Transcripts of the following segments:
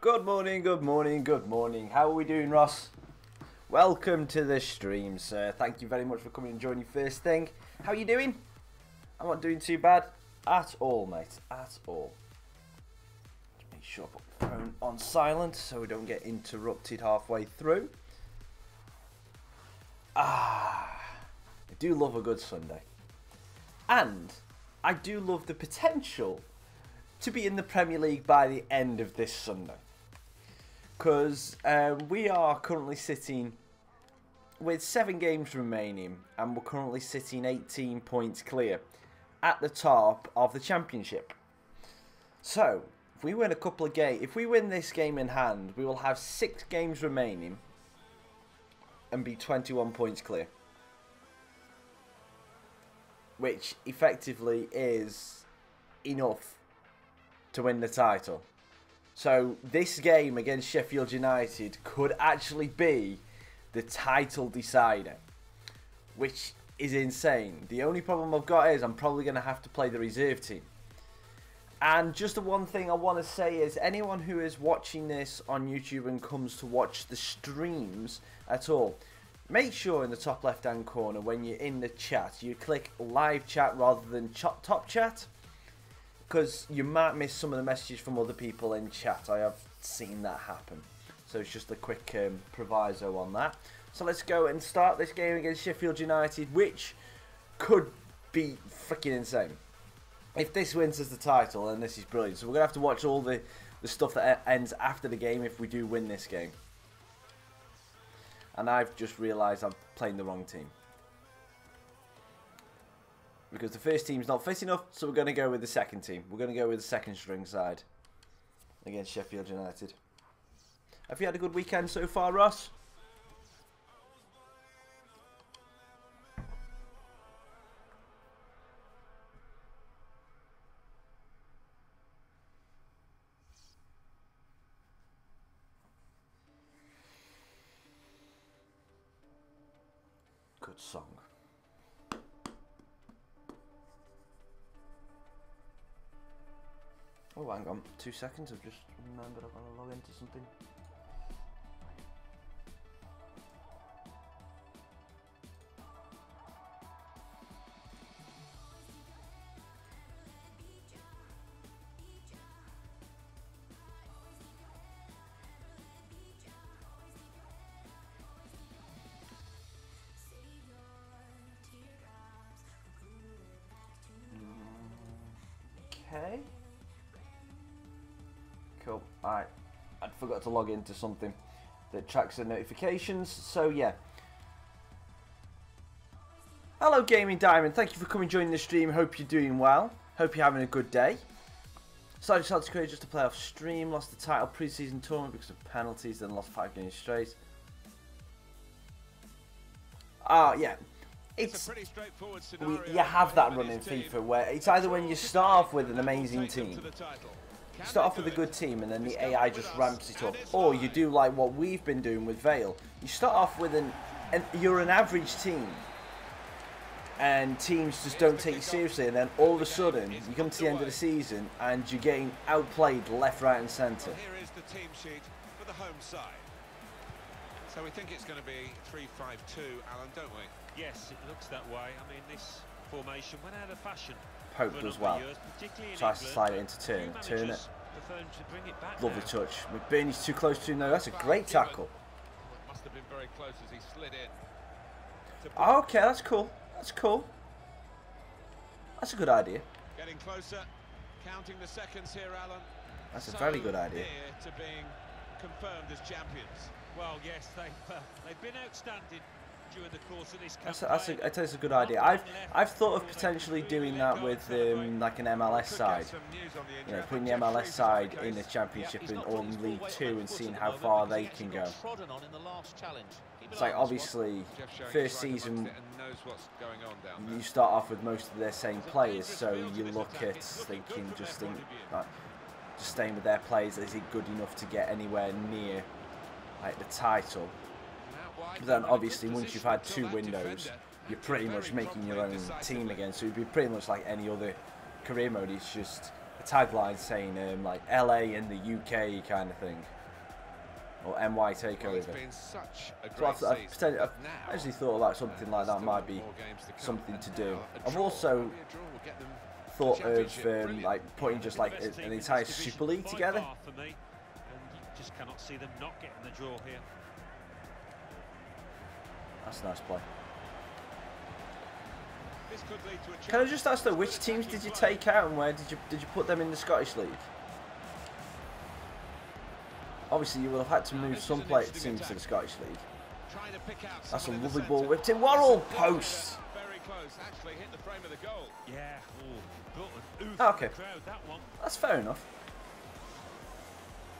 Good morning, good morning, good morning. How are we doing, Ross? Welcome to the stream, sir. Thank you very much for coming and joining first thing. How are you doing? I'm not doing too bad at all, mate. At all. Just make sure I put the phone on silent so we don't get interrupted halfway through. I do love a good Sunday. And I do love the potential to be in the Premier League by the end of this Sunday. Because we are currently sitting with 7 games remaining and we're currently sitting 18 points clear at the top of the Championship. So, if we win a couple of games, if we win this game in hand, we will have 6 games remaining and be 21 points clear. Which effectively is enough to win the title. So this game against Sheffield United could actually be the title decider, which is insane. The only problem I've got is I'm probably going to have to play the reserve team. And just the one thing I want to say is anyone who is watching this on YouTube and comes to watch the streams at all, make sure in the top left hand corner when you're in the chat you click live chat rather than top chat, because you might miss some of the messages from other people in chat. I have seen that happen. So it's just a quick proviso on that. So let's go and start this game against Sheffield United, which could be freaking insane. If this wins us the title, then this is brilliant. So we're going to have to watch all the stuff that ends after the game if we do win this game. And I've just realised I'm playing the wrong team. Because the first team's not fit enough, so we're going to go with the second team. We're going to go with the second string side against Sheffield United. Have you had a good weekend so far, Ross? Good song. Oh, hang on. 2 seconds. I've just remembered I've got to log into something. Okay. Cool. Alright. I forgot to log into something that tracks the notifications. So, yeah. Hello, Gaming Diamond. Thank you for coming and joining the stream. Hope you're doing well. Hope you're having a good day. Started South Korea just to play off stream. Lost the title pre-season tournament because of penalties. Then lost 5 games straight. Yeah. It's a pretty straightforward scenario. You have that run in FIFA where it's either when you start off with an amazing team, you start off with a good team and then the AI just ramps it up, or you do like what we've been doing with VALE. You start off with you're an average team and teams just don't take you seriously, and then all of a sudden you come to the end of the season and you're getting outplayed left, right and centre. Here is the team sheet for the home side. So we think it's going to be 3-5-2, Alan, don't we? Yes, it looks that way. I mean, this formation went out of fashion. Pope does well. Tries to slide it into turn it. Lovely touch. McBurney's too close to him though. That's a great tackle. Must have been very close as he slid in. Okay, that's cool. That's cool. That's a good idea. Getting closer, counting the seconds here, Alan. That's a very good idea. Near to being confirmed as champions. Well, yes, they've been outstanding during the course of this campaign. I tell you, it's a good idea. I've thought of potentially doing that with like an MLS side. You know, putting the MLS side in the Championship or in League 2 and seeing how far they can go. It's like obviously first season you start off with most of their same players, so you look at thinking just staying with their players, is it good enough to get anywhere near like the title? But then obviously once you've had 2 windows, you're pretty much making your own team again, so it'd be pretty much like any other career mode. It's just a tagline saying like LA in the UK kind of thing, or NY takeover. Well, it's been such a So great I've actually thought about something like that might be something to do. I've also thought of like putting just like an entire Super League together. For me, and you just cannot see them not getting the draw here. That's a nice play. This could lead to a Can I just ask though, which teams did you take out and where did you put them in the Scottish League? Obviously, you will have had to move some teams to the Scottish League. That's a lovely ball whipped in. Worrell post. Very close, actually hit the frame of the goal. Yeah, Oh, okay. That's fair enough.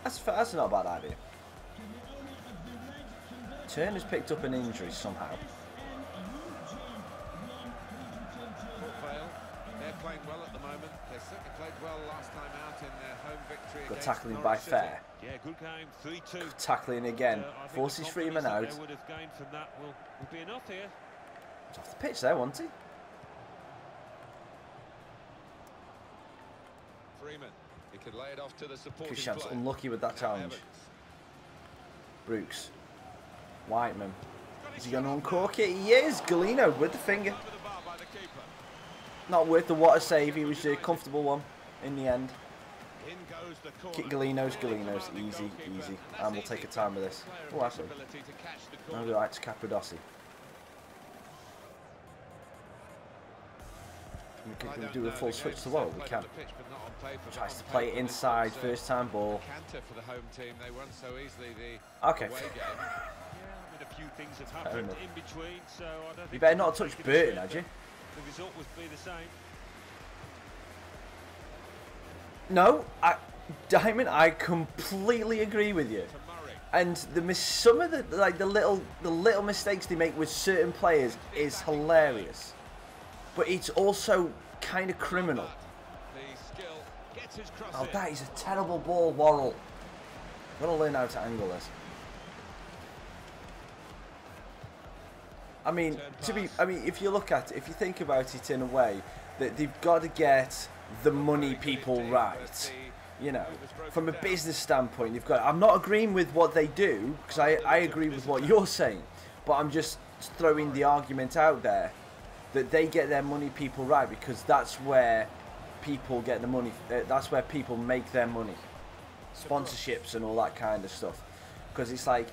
That's not a bad idea. Turner's picked up an injury somehow. VALE, they're playing well at the moment. They certainly played well last time out in their home victory. Good against tackling by Norwich City. Fair. Yeah, good game, 3-2. Good tackling again. Forces Freeman out. They would have gained from that will be enough here. He's off the pitch there, wasn't he? Freeman, he could lay it off to the supporting Kushan's player. unlucky with that challenge. Evans. Brooks. Whiteman. Is he going to uncork it? He is. Galeno with the finger. Over the bar by the keeper. Not worth the water save. He was a comfortable one in the end. In goes the corner. Kick Galeno's. Easy, easy. And we'll take a time with this. Oh, actually. I'll go right to Capodossi. Can we do a full switch to Worrell? We can. Tries to play it inside. First time ball. For the home team, they won so easily the Okay. away game. Yeah, I mean, a few things have happened in between, so I don't think You better not touch Burton, had you? The result would be the same. No, Diamond, I completely agree with you. And some of the little mistakes they make with certain players is hilarious, but it's also kind of criminal. Oh, that is a terrible ball, Worrell. Gotta learn how to angle this. I mean, if you look at it, if you think about it in a way, that they've got to get the money people right. You know, from a business standpoint, you've got. I'm not agreeing with what they do because I agree with what you're saying, but I'm just throwing the argument out there that they get their money people right because that's where people get the money. That's where people make their money, sponsorships and all that kind of stuff. Because it's like,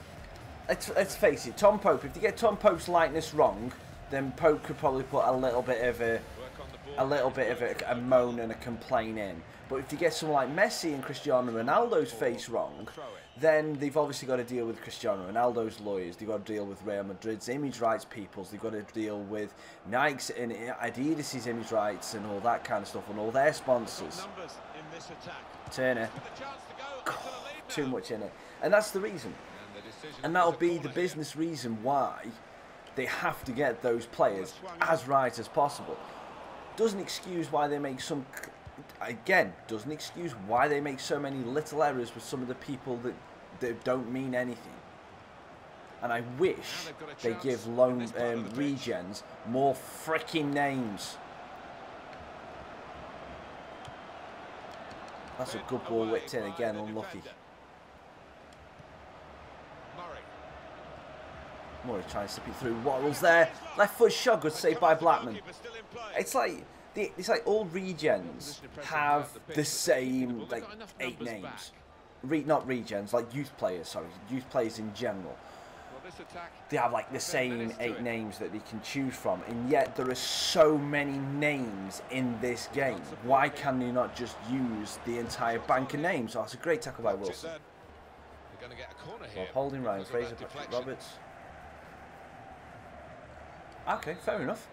let's face it, Tom Pope. If they get Tom Pope's likeness wrong, then Pope could probably put a little bit of a moan and a complaint in. But if you get someone like Messi and Cristiano Ronaldo's face wrong, then they've obviously got to deal with Cristiano Ronaldo's lawyers. They've got to deal with Real Madrid's image rights peoples. They've got to deal with Nike's and Adidas's image rights and all that kind of stuff and all their sponsors. Turner, too much in it, and that's the reason. And that'll be the business reason why they have to get those players as right as possible. Doesn't excuse why they make some. Again, doesn't excuse why they make so many little errors with some of the people that don't mean anything. And I wish they give lone regens more freaking names. That's a good ball whipped in again, unlucky. Murray trying to slip it through. Worrell's there. Left foot shot, good save by Blackman. It's like all regens have the same 8 names. Not regens, like youth players. Sorry, youth players in general. They have like the same 8 names that they can choose from, and yet there are so many names in this game. Why can they not just use the entire bank of names? Oh, that's a great tackle by Wilson. Well, holding Ryan Fraser, Patrick Roberts. Okay, fair enough.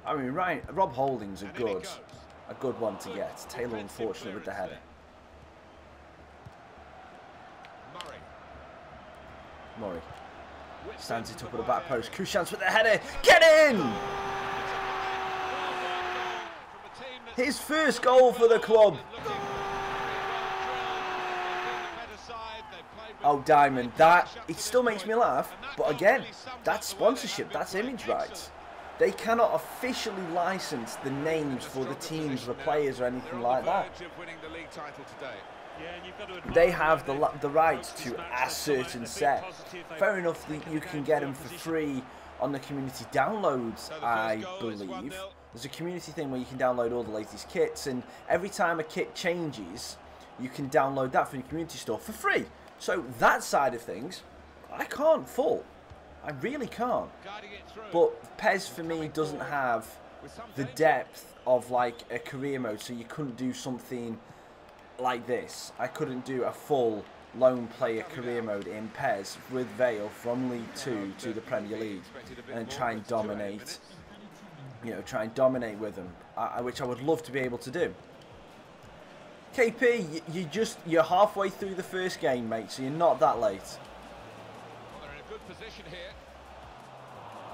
I mean, Rob Holding's a good one to get. Taylor unfortunate with the header. Murray stands it up at the back post. Kushan's with the header. Get in! His first goal for the club. Oh, Diamond, it still makes me laugh. But again, that's sponsorship. That's image rights. They cannot officially license the names for the teams, the players, or anything like that. They have the right to a certain set. Fair enough that you can get them for free on the community downloads, I believe. There's a community thing where you can download all the latest kits, and every time a kit changes, you can download that from your community store for free. So that side of things, I can't fault. I really can't. But PES for me doesn't have the depth of like a career mode, so you couldn't do something like this. I couldn't do a full lone player career mode in PES with VALE from League 2 to the Premier League and try and dominate, you know, try and dominate with them, which I would love to be able to do. KP, you're halfway through the first game, mate, so you're not that late. Position here.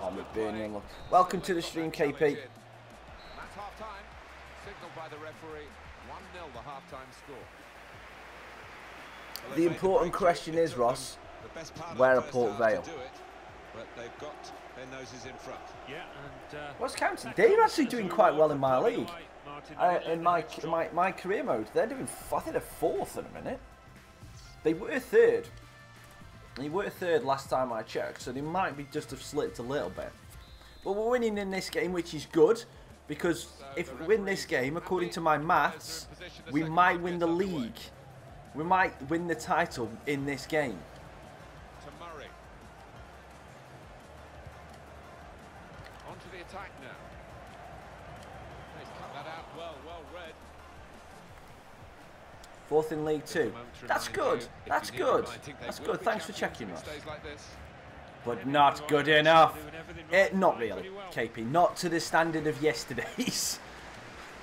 Oh, McBurney. Welcome to the stream, KP. That's half time. Signaled by the referee. 1-0 the half-time score. The important question is, Ross, where are Port Vale? But they've got their noses in front. Yeah, and what's counting? They're actually doing quite well in my league. In my career mode, they're doing. I think they're fourth in a minute. They were third. They were third last time I checked, so they might be just have slipped a little bit. But we're winning in this game, which is good, because if we win this game, according to my maths, we might win the league. We might win the title in this game. To Murray. Onto the attack now. He's cut that out well read. Fourth in League 2. That's good. That's good. That's good. Thanks for checking, Ross. But not good enough. Not really, KP. Not to the standard of yesterday's.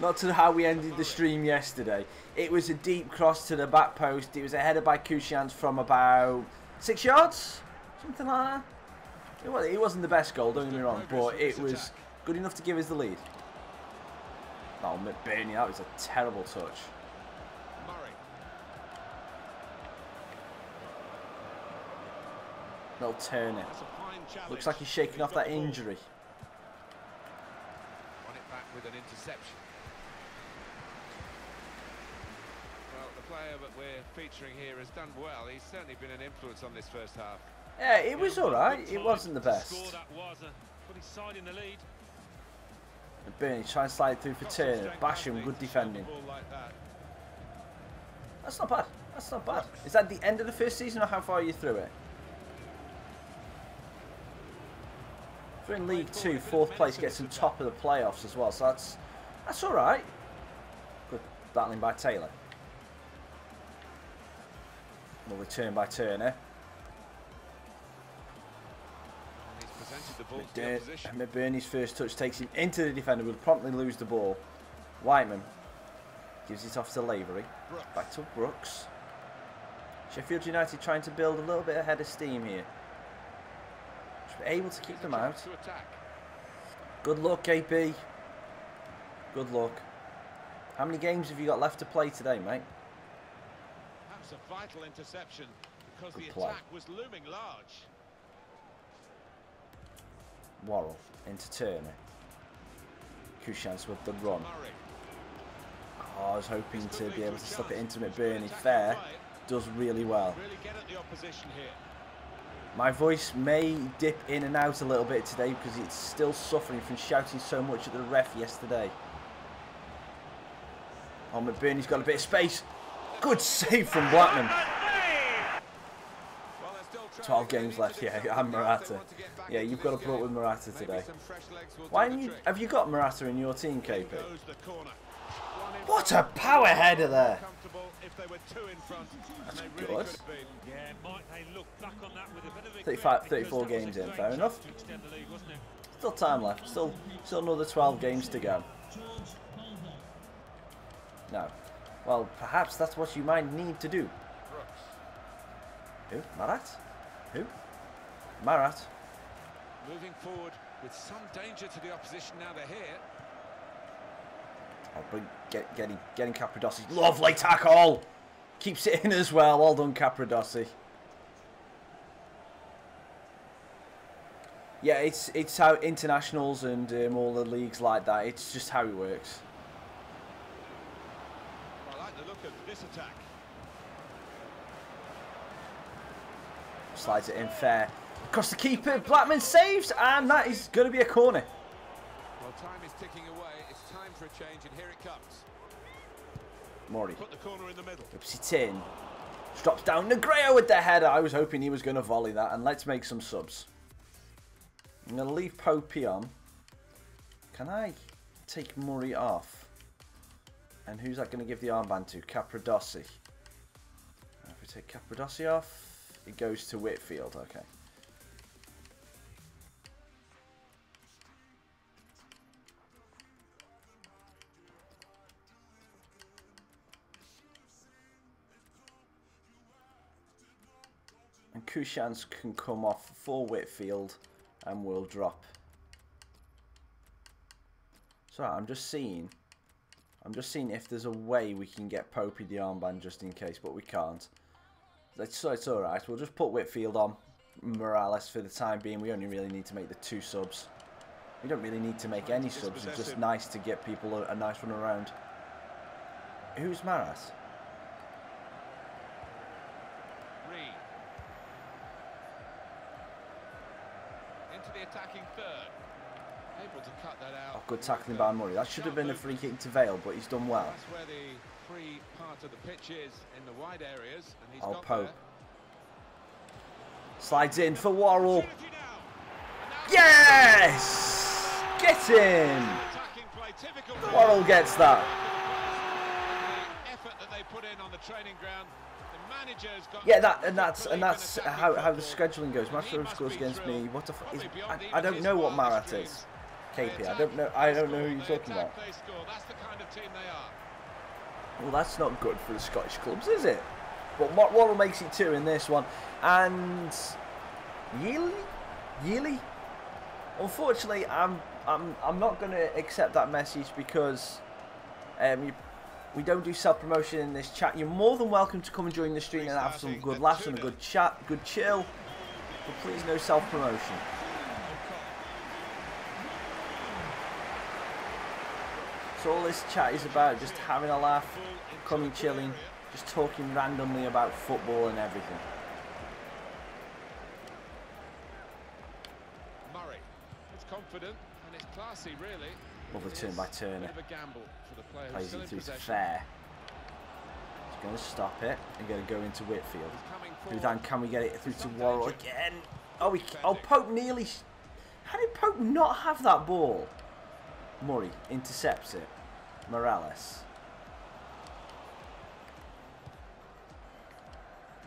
Not to how we ended the stream yesterday. It was a deep cross to the back post. It was a header by Kushans from about 6 yards? Something like that. It wasn't the best goal, don't get me wrong, but it was good enough to give us the lead. Oh, McBurney, that was a terrible touch. No Turner. Looks like he's shaking off that injury. Won it back with an interception. Well, the player that we're featuring here has done well. He's certainly been an influence on this first half. Yeah, it was alright. It wasn't the best. Burnley trying to slide through for Turner. Basham, good defending. That's not bad. That's not bad. Is that the end of the first season, or how far are you through it? If we're in League 2, fourth place gets on top of the playoffs as well, so that's alright. Good battling by Taylor. Well, return by Turner. McBurney's first touch takes him into the defender, will promptly lose the ball. Whiteman gives it off to Lavery. Back to Brooks. Sheffield United trying to build a little bit of head of steam here. Should be able to keep them out. Good luck, KP. Good luck. How many games have you got left to play today, mate? That's a vital interception because Good the play. attack was looming large. Worrell into Turner. Kushans with the run. Oh, I was hoping to be able to slip it into McBurney. Fair. Does really well. My voice may dip in and out a little bit today because it's still suffering from shouting so much at the ref yesterday. Oh, McBurney's got a bit of space. Good save from Blackman. 12 games left, yeah, and Morata. Yeah, you've got to put up with Morata today. Why have you got Morata in your team, KP? What a power header there! That's good. 34 games in, fair enough. Still time left, still another 12 games to go. No. Well, perhaps that's what you might need to do. Who? Marat? Who? Marat. Moving forward with some danger to the opposition now they're here. I'll bring getting Capradossi. Lovely tackle! Keeps it in as well. Well done, Capradossi. Yeah, it's how internationals and all the leagues like that. It's just how it works. I like the look of this attack. Slides it in fair. Across the keeper, Blackman saves, and that is going to be a corner. Well, time is ticking away. It's time for a change, and here it comes. Mori. Put the corner in the middle. Whips it in. Drops down. Negredo with the header. I was hoping he was going to volley that, and let's make some subs. I'm going to leave Popey on. Can I take Murray off? And who's that going to give the armband to? Capradossi. If we take Capradossi off, it goes to Whitfield. Okay. And Kushans can come off for Whitfield and will drop. So I'm just seeing if there's a way we can get Popey the armband just in case, but we can't. So it's alright, we'll just put Whitfield on Morales for the time being. We only really need to make the 2 subs. We don't really need to make any subs, it's just nice to get people a nice run around. Who's Maras? The attacking third, able to cut that out. Oh, good tackling by Murray. That should have been a free kick to Vale, but he's done well. That's where the free part of the pitch is, in the wide areas, and he's got Pope. there. Slides in for Worrell. Yes! Get in! Worrell gets that. The effort that they put in on the training ground. Yeah, that's how the scheduling goes. Master scores against me. What the fuck is? I don't know what Marat is. KP. I don't know who you're talking about. Well, that's not good for the Scottish clubs, is it? But Worrell makes it 2 in this one, and Yearly. Unfortunately, I'm not going to accept that message because we don't do self-promotion in this chat. You're more than welcome to come and join the stream and have some good laughs and a good chat, good chill. But please, no self-promotion. So all this chat is about just having a laugh, coming chilling, just talking randomly about football and everything. Murray, it's confident and it's classy, really. Lovely turn by Turner. Plays it through to Fair. He's going to stop it and going to go into Whitfield. Who then can we get it through to Worrell again? Oh, Pope nearly. How did Pope not have that ball? Murray intercepts it. Morales.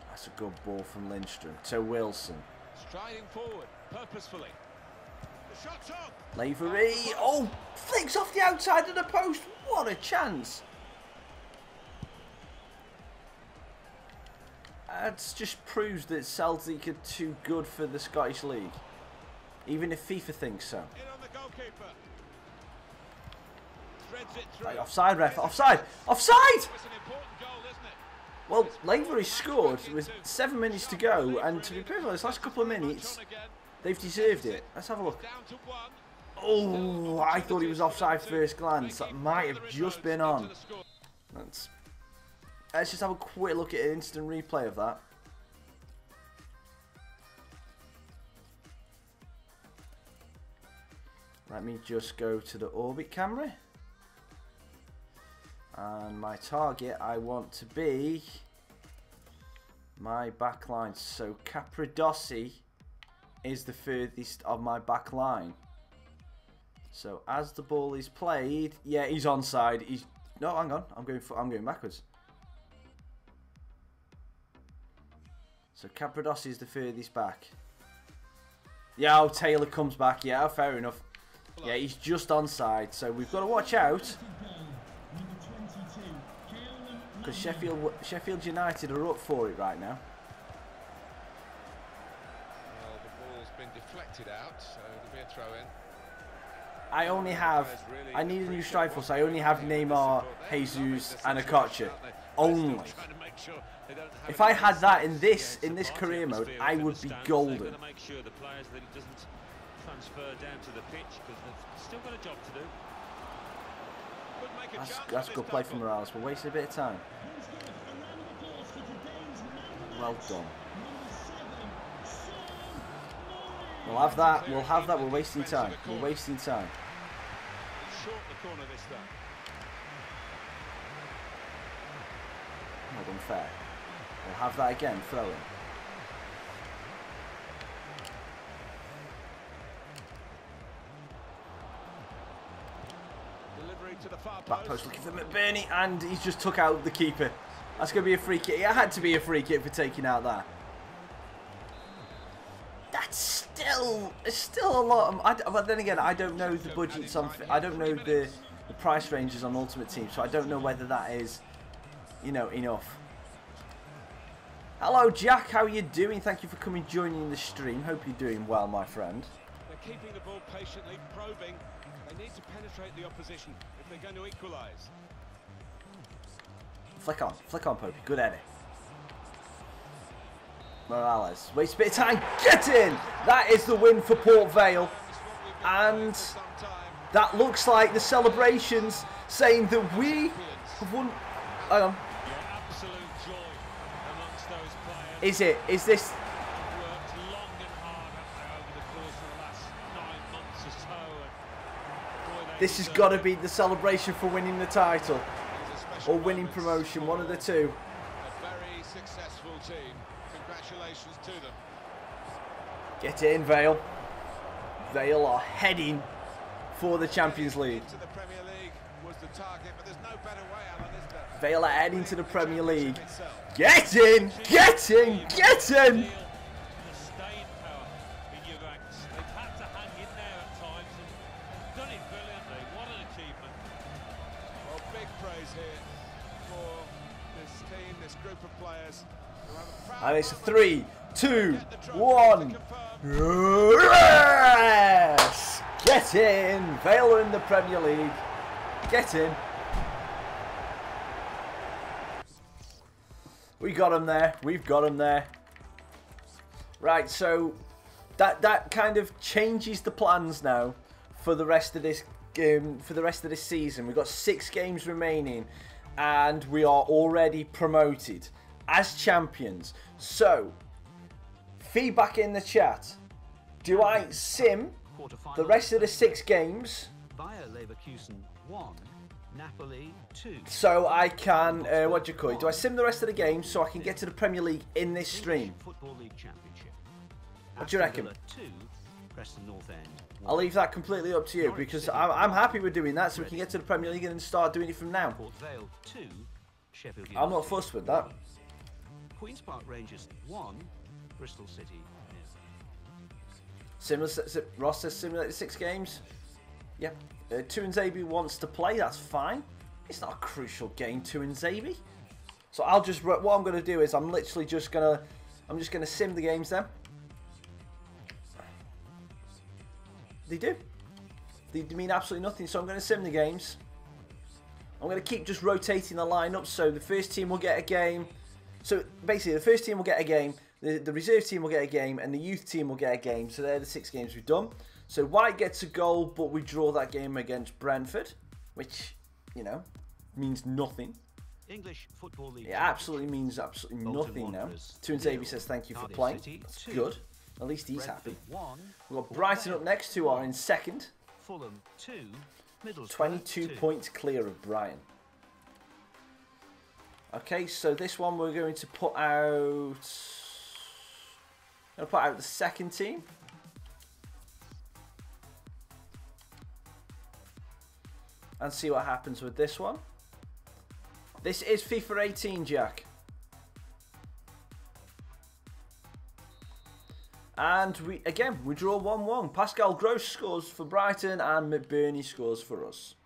That's a good ball from Lindstrom to Wilson. Striding forward purposefully. The shot's up. Lavery. Oh, flicks off the outside of the post. What a chance. That just proves that Celtic are too good for the Scottish League. Even if FIFA thinks so. In on the goalkeeper. Threads it through. Right, offside, ref. Offside. Offside! It's an important goal, isn't it? Well, Lavery scored with 7 minutes to go, and to be perfectly honest, last couple of minutes, they've deserved it. Let's have a look. Oh, I thought he was offside first glance. That might have just been on. Let's just have a quick look at an instant replay of that. Let me just go to the orbit camera. And my target, I want to be my back line. So Capradossi is the furthest of my back line. So as the ball is played, yeah, he's onside. He's no, hang on, I'm going backwards. So Capradossi is the furthest back. Yeah, oh, Taylor comes back. Yeah, fair enough. Yeah, he's just onside. So we've got to watch out. Because Sheffield United are up for it right now. Well, the ball's been deflected out, so there'll be a throw-in. I need a new strike force. I only have Neymar, Jesus, and Okocha. Only. If I had that in this career mode, I would be golden. transfer down to the pitch because they've still got a job to do. That's a good play from Morales. We're wasting a bit of time. Well done. We'll have that. We'll have that. We're wasting time. We're wasting time. Short the corner this time. Not unfair. We'll have that again. Throw in. To the far Back post looking for McBurney, and he's just took out the keeper. That's going to be a free kick. It had to be a free kick for taking out that. That's still a lot. But then again, I don't know the budgets on. I don't know the price ranges on Ultimate Team, so I don't know whether that is, you know, enough. Hello, Jack. How are you doing? Thank you for coming, joining the stream. Hope you're doing well, my friend. They're keeping the ball patiently, probing. They need to penetrate the opposition if they're going to equalise. Flick on, Popey. Good edit. Morales, waste a bit of time. Get in! That is the win for Port Vale. And that looks like the celebrations saying that we have won. Hang on. Absolute joy amongst those players. Is it? Is this? Worked long and hard over the course of the last 9 months or so. And boy, This has got to be the celebration for winning the title or winning promotion, one of the two. A very successful team. Congratulations to them. Get in, Vale. Vale are heading for the Champions League. To the Premier League was the target, but there's no better way, Alan, is there? Vale are heading to the Premier League. Get in! Get in! Get in! the staying power in your ranks. They've had to hang in there at times and done it brilliantly. What an achievement. Well, big praise here for this team, this group of players. And it's 3, 2, 1. Yes! Get in! Vale are in the Premier League. Get in. We got him there. We've got him there. Right, so that kind of changes the plans now for the rest of this season. We've got 6 games remaining, and we are already promoted as champions. So, feedback in the chat. Do I sim the rest of the 6 games? Bayer Leverkusen 1, Napoli 2. So I can, what do you call it? Do I sim the rest of the games so I can get to the Premier League in this stream? Football League Championship. What do you reckon? 2, Preston North End. I'll leave that completely up to you, because I'm happy with doing that so we can get to the Premier League and start doing it from now. Port Vale 2, Sheffield United. I'm not fussed with that. Queen's Park Rangers 1, Bristol City. Ross says simulate 6 games. Yep. Tuanzebe wants to play. That's fine. It's not a crucial game, Tuanzebe. So I'll just what I'm going to do is I'm literally just gonna sim the games then. They do. They mean absolutely nothing. So I'm going to sim the games. I'm going to keep just rotating the lineup. So the first team will get a game. So basically, the first team will get a game. The reserve team will get a game, and the youth team will get a game. So they're the 6 games we've done. So White gets a goal, but we draw that game against Brentford, which, you know, means nothing. English Football League. It absolutely means absolutely nothing now. Tuanzebe says thank you for playing. That's good. At least he's happy. We've got Brighton up next, who are in second. Fulham 2, Middlesbrough 22 points clear of Brighton. Okay, so this one we're going to put out. I'm going to put out the second team. And see what happens with this one. This is FIFA 18, Jack. And we draw 1-1. Pascal Gross scores for Brighton and McBurney scores for us.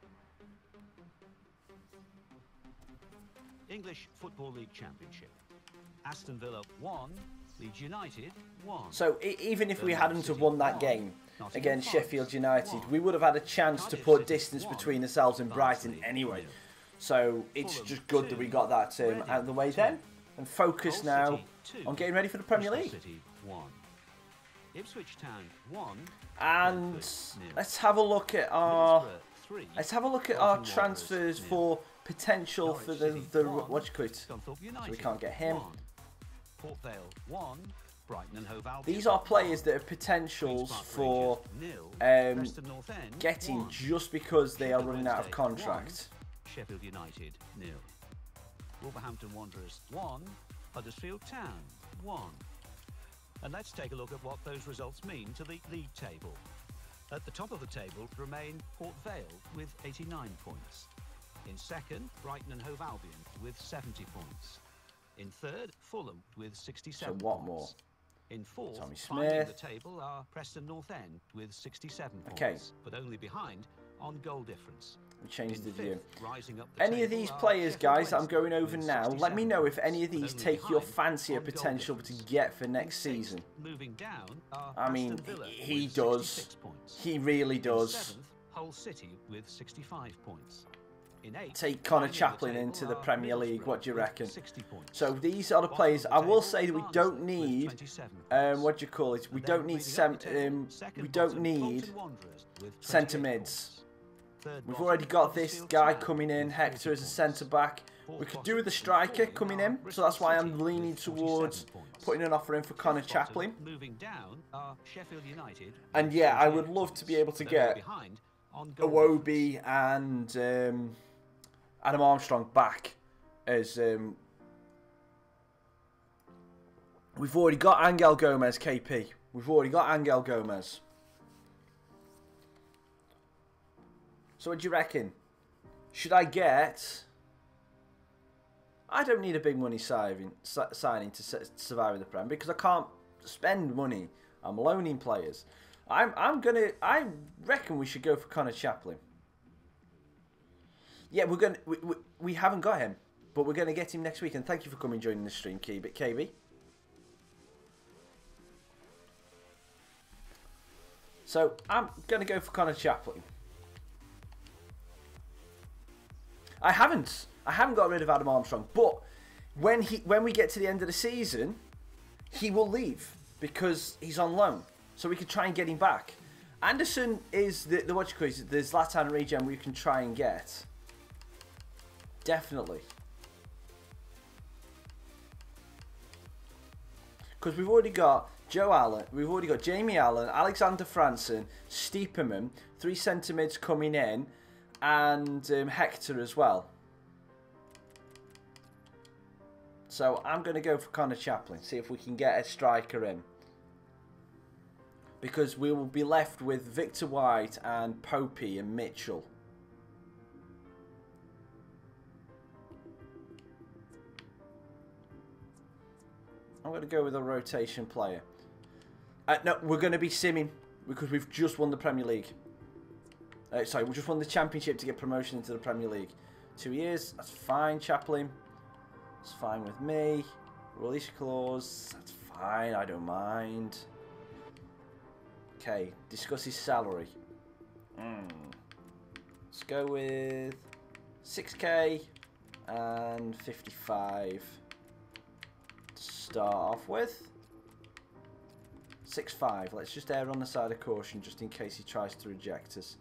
English Football League Championship. Aston Villa 1, Leeds United 1. So even if we hadn't have won that game against Sheffield United, we would have had a chance to put distance between ourselves and Brighton anyway. So it's just good that we got that out of the way then, and focus now on getting ready for the Premier League. Ipswich Town 1. And let's have a look at our transfers for potential for the what you call it. So we can't get him. Port Vale 1. Brighton and Hove Albion. These are players that have potentials for getting just because they are running out of contract. Sheffield United 0. Wolverhampton Wanderers 1. Huddersfield Town 1. And let's take a look at what those results mean to the league table. At the top of the table remain Port Vale with 89 points. In second, Brighton and Hove Albion with 70 points. In third, Fulham with 67 so what points. more? In fourth, Tommy finding Smith. the table are Preston North End with 67 Okay. points, but only behind on goal difference. We changed the view. Rising up the Any of table these are players, Sheffield guys, that I'm Wednesday going over with now, let 67 me know if points, any of but these only take your behind fancy or on goal potential to difference. get for next In sixth, season. moving down are I mean, Aston Villa he with does. 66 points. He really In does. seventh, Hull City with 65 points. In eighth, Take Connor finding the Chaplin table into the are Premier League. Middlesbrough What do you with reckon? 60 points. So these are the players. I will say that we don't need. What do you call it? We don't need we don't need centre mids. We've already got this guy coming in, Hector, as a centre back. We could do with a striker coming in, so that's why I'm leaning towards putting an offer in for Connor Chaplin. And yeah, I would love to be able to get Iwobi and Adam Armstrong back as we've already got Angel Gomez, KP. We've already got Angel Gomez. So what do you reckon? Should I get... I don't need a big money signing to survive in the Prem because I can't spend money. I'm loaning players. I reckon we should go for Connor Chaplin. Yeah, we haven't got him, but we're gonna get him next week. And thank you for coming joining the stream, KB. So I'm gonna go for Connor Chaplin. I haven't got rid of Adam Armstrong, but when we get to the end of the season, he will leave because he's on loan. So we could try and get him back. Anderson is the what you call it, the Zlatan regen we can try and get. Definitely. Because we've already got Joe Allen, we've already got Jamie Allen, Alexander Franson, Stieperman, 3 centre mids coming in, and Hector as well. So I'm going to go for Connor Chaplin, see if we can get a striker in. Because we will be left with Victor White and Popey and Mitchell. I'm going to go with a rotation player. No, we're going to be simming because we've just won the Premier League. Sorry, we just won the Championship to get promotion into the Premier League. 2 years, that's fine, Chaplin. It's fine with me. Release clause, that's fine, I don't mind. Okay, discuss his salary. Let's go with 6k and 55 to start off with. 6.5. Let's just err on the side of caution just in case he tries to reject us.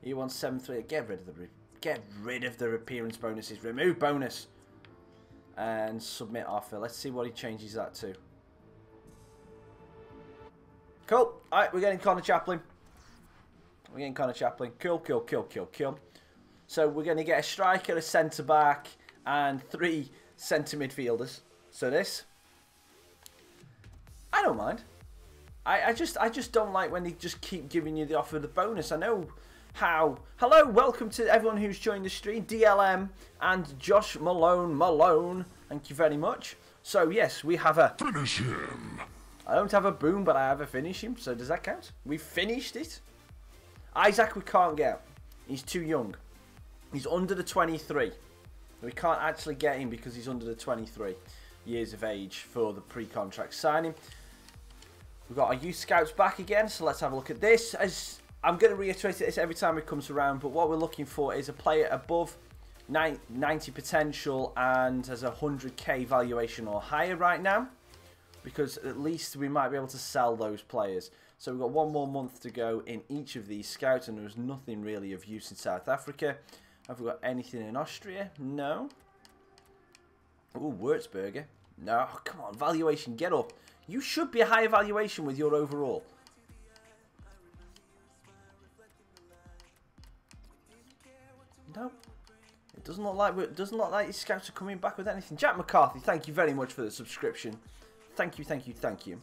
He wants 7.3. Get rid of the appearance bonuses. Remove bonus. And submit offer. Let's see what he changes that to. Cool. Alright, we're getting Connor Chaplin. We're getting Connor Chaplin. Cool. So we're going to get a striker, a centre back, and 3 centre midfielders. So this, I don't mind. I just don't like when they just keep giving you the offer of the bonus. I know how. Hello, welcome to everyone who's joined the stream. DLM and Josh Malone. Thank you very much. So yes, we have a finish him. I don't have a boom, but I have a finish him. So does that count? We finished it. Isaac we can't get. He's too young. He's under the 23. We can't actually get him because he's under the 23 years of age for the pre-contract signing. We've got our youth scouts back again, so let's have a look at this. As I'm going to reiterate this every time it comes around, but what we're looking for is a player above 90 potential and has a 100k valuation or higher right now, because at least we might be able to sell those players. So we've got 1 more month to go in each of these scouts, and there's nothing really of use in South Africa. Have we got anything in Austria? No. Ooh, Würzburger. No, come on, valuation, get up. You should be a higher valuation with your overall. No. It doesn't look like these scouts are coming back with anything. Jack McCarthy, thank you very much for the subscription. Thank you, thank you, thank you.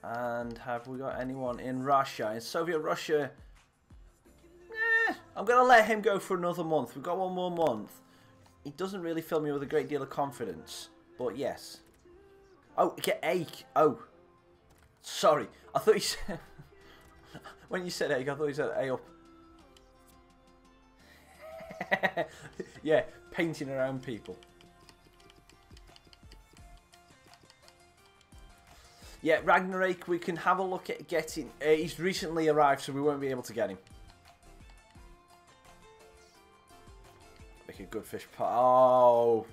And have we got anyone in Russia? In Soviet Russia, I'm going to let him go for another month. We've got 1 more month. He doesn't really fill me with a great deal of confidence, but yes. Oh, get Ake. Oh, sorry. I thought you said... when you said Ake, I thought you said A up. Yeah, painting around people. Yeah, Ragnarok, we can have a look at getting... he's recently arrived, so we won't be able to get him. Make a good fish pot. Oh.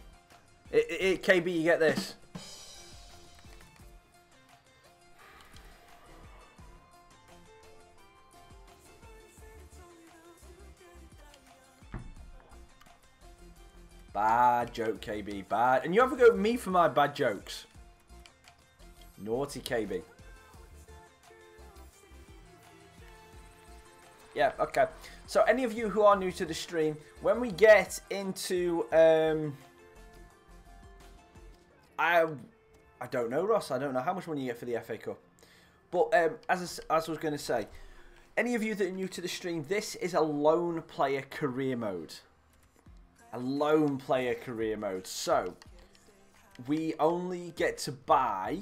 KB, you get this. Bad joke, KB. Bad. And you have to go with me for my bad jokes. Naughty KB. Yeah, okay. So any of you who are new to the stream, when we get into I don't know, Ross. I don't know how much money you get for the FA Cup. But as I was going to say, any of you that are new to the stream, this is a lone player career mode. A lone player career mode. So we only get to buy.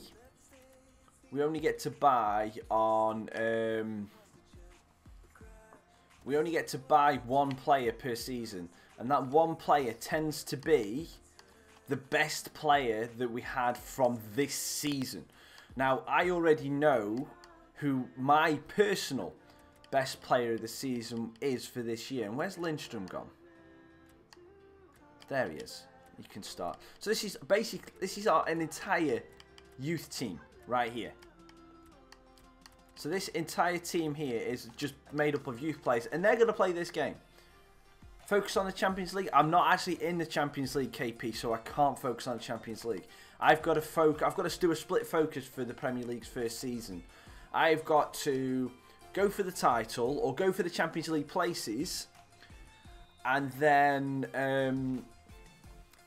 We only get to buy on. We only get to buy 1 player per season, and that 1 player tends to be the best player that we had from this season. Now, I already know who my personal best player of the season is for this year. And where's Lindstrom gone? There he is. You can start. So this is basically, an entire youth team right here. So this entire team here is just made up of youth players, and they're going to play this game. Focus on the Champions League. I'm not actually in the Champions League, KP, so I can't focus on the Champions League. I've got to do a split focus for the Premier League's first season. I've got to go for the title or go for the Champions League places, and then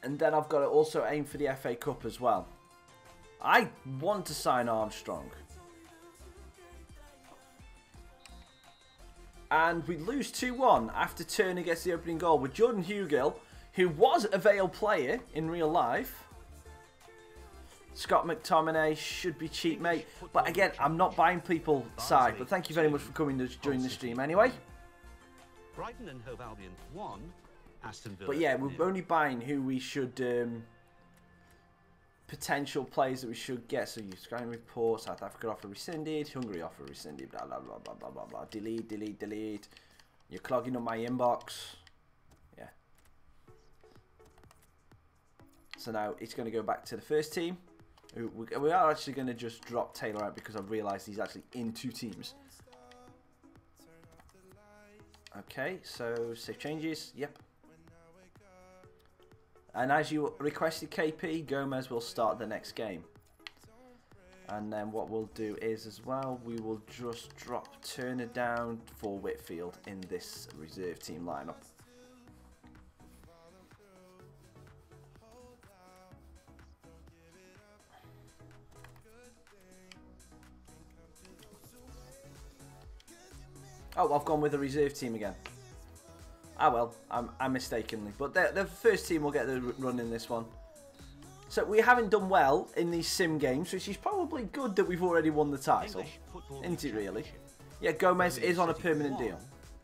I've got to also aim for the FA Cup as well. I want to sign Armstrong. And we lose 2-1 after Turner gets the opening goal with Jordan Hugill, who was a VALE player in real life. Scott McTominay should be cheap, mate. But again, I'm not buying people side. But thank you very much for coming to join the stream anyway. Brighton and Hove Albion 1, Aston Villa. But yeah, we're only buying who we should... potential players that we should get. So you scouting report, South Africa offer rescinded, Hungary offer rescinded, blah blah blah blah blah blah blah. Delete, delete, delete. You're clogging up my inbox. Yeah. So now it's going to go back to the first team. We are actually going to just drop Taylor out because I've realised he's actually in 2 teams. Okay, so save changes. Yep. And as you requested, KP, Gomez will start the next game. And then what we'll do is as well, we will just drop Turner down for Whitfield in this reserve team lineup. Oh, I've gone with the reserve team again. Ah well, I'm mistakenly. But the first team will get the run in this one. So we haven't done well in these sim games, which is probably good that we've already won the title. Isn't it really? Yeah, Gomez is on a permanent deal.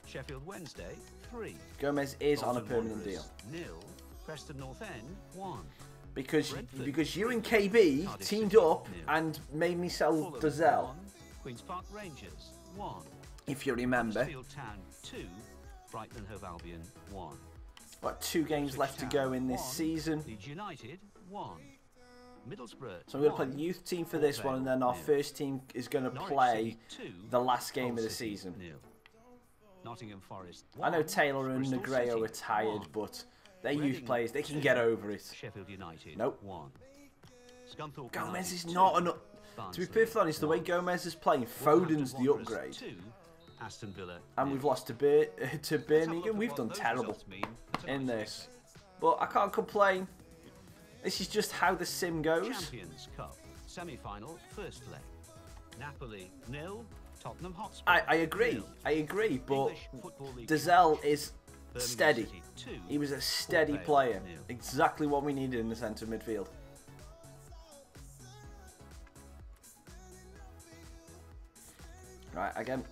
Sheffield Wednesday 3. Gomez is on a permanent deal. 0. Preston North End 1. Because you and KB teamed up and made me sell Dozell. Queen's Park Rangers 1. If you remember. Town 2. Brighton and Hove Albion 1. Got 2 games left to go in this season. Leeds United 1. Middlesbrough. So we're going to play the youth team for this one, and then our first team is going to play the last game of the season. Nottingham Forest. I know Taylor and Negredo are tired, but they're youth players. They can get over it. Sheffield United. Nope. 1. Gomez is not an... To be perfectly honest, the way Gomez is playing, Foden's the upgrade. Aston Villa. And we've lost to Birmingham. We've done terrible in this. But I can't complain. This is just how the sim goes. Champions Cup. Semi-final, first leg. Napoli 0. Tottenham Hotspur. I agree. I agree. But Dazelle is steady. He was a steady player. Exactly what we needed in the centre midfield. Right, again,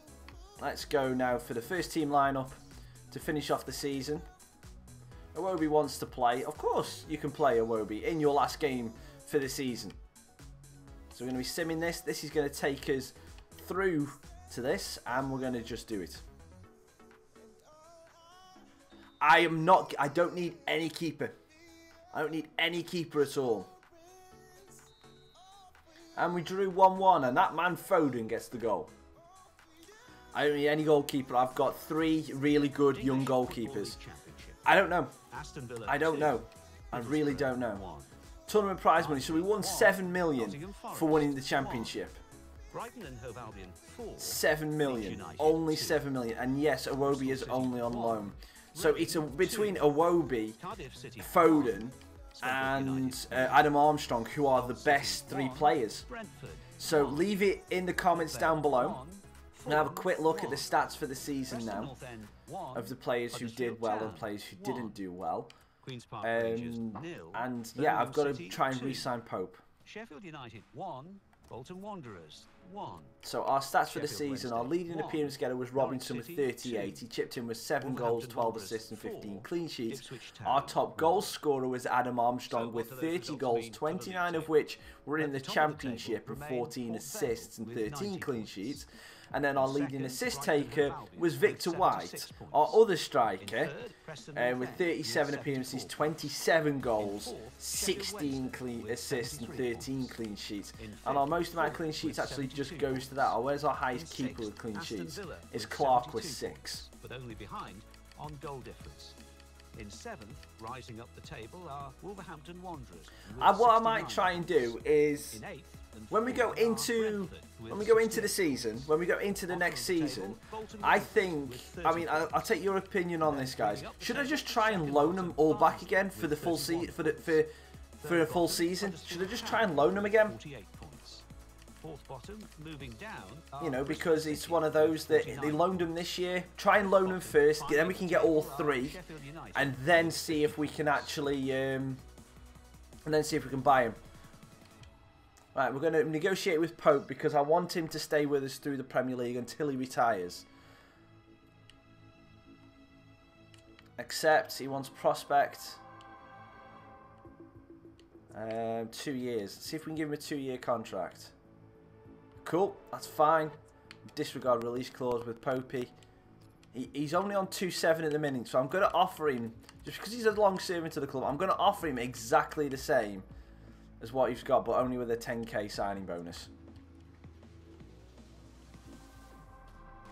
let's go now for the first team lineup to finish off the season. Iwobi wants to play. Of course you can play Iwobi in your last game for the season. So we're going to be simming this. This is going to take us through to this, and we're going to just do it. I don't need any keeper. I don't need any keeper at all. And we drew 1-1, and that man Foden gets the goal. I don't need any goalkeeper. I've got 3 really good young goalkeepers. I don't know. I don't know. I really don't know. Tournament prize money. So we won 7 million for winning the championship. 7 million. Only 7 million. And yes, Iwobi is only on loan. So it's between Iwobi, Foden, and Adam Armstrong, who are the best 3 players. So leave it in the comments down below. We'll have a quick look at the stats for the season now of the players who did well and players who didn't do well. And yeah, I've got to try and re-sign Pope. Sheffield United 1, Bolton Wanderers 1. So our stats for the season, our leading appearance getter was Robinson with 38. He chipped in with 7 goals, 12 assists and 15 clean sheets. Our top goal scorer was Adam Armstrong with 30 goals, 29 of which were in the championship, and 14 assists and 13 clean sheets. And then our leading assist taker was Victor White, our other striker, with 37 appearances, 27 goals, 16 clean assists and 13 clean sheets. And our most amount of clean sheets actually just goes to that. Where's our highest keeper with clean sheets? Is Clark with 6. But only behind on goal difference. In 7th, rising up the table, are Wolverhampton Wanderers. What I might try and do is, when we go into the season, when we go into the next season, I think, I mean, I'll take your opinion on this, guys. Should I just try and loan them all back again for the full season? For a full season, should I just try and loan them again? You know, because it's one of those that they loaned them this year. Try and loan them first, then we can get all 3, and then see if we can actually, and then see if we can buy him. Right, we're going to negotiate with Pope because I want him to stay with us through the Premier League until he retires. Accept. He wants prospect. 2 years. Let's see if we can give him a 2-year contract. Cool, that's fine. Disregard release clause with Popey. He's only on 2.7 at the minute, so I'm going to offer him, just because he's a long servant to the club, I'm going to offer him exactly the same as what he's got, but only with a 10k signing bonus.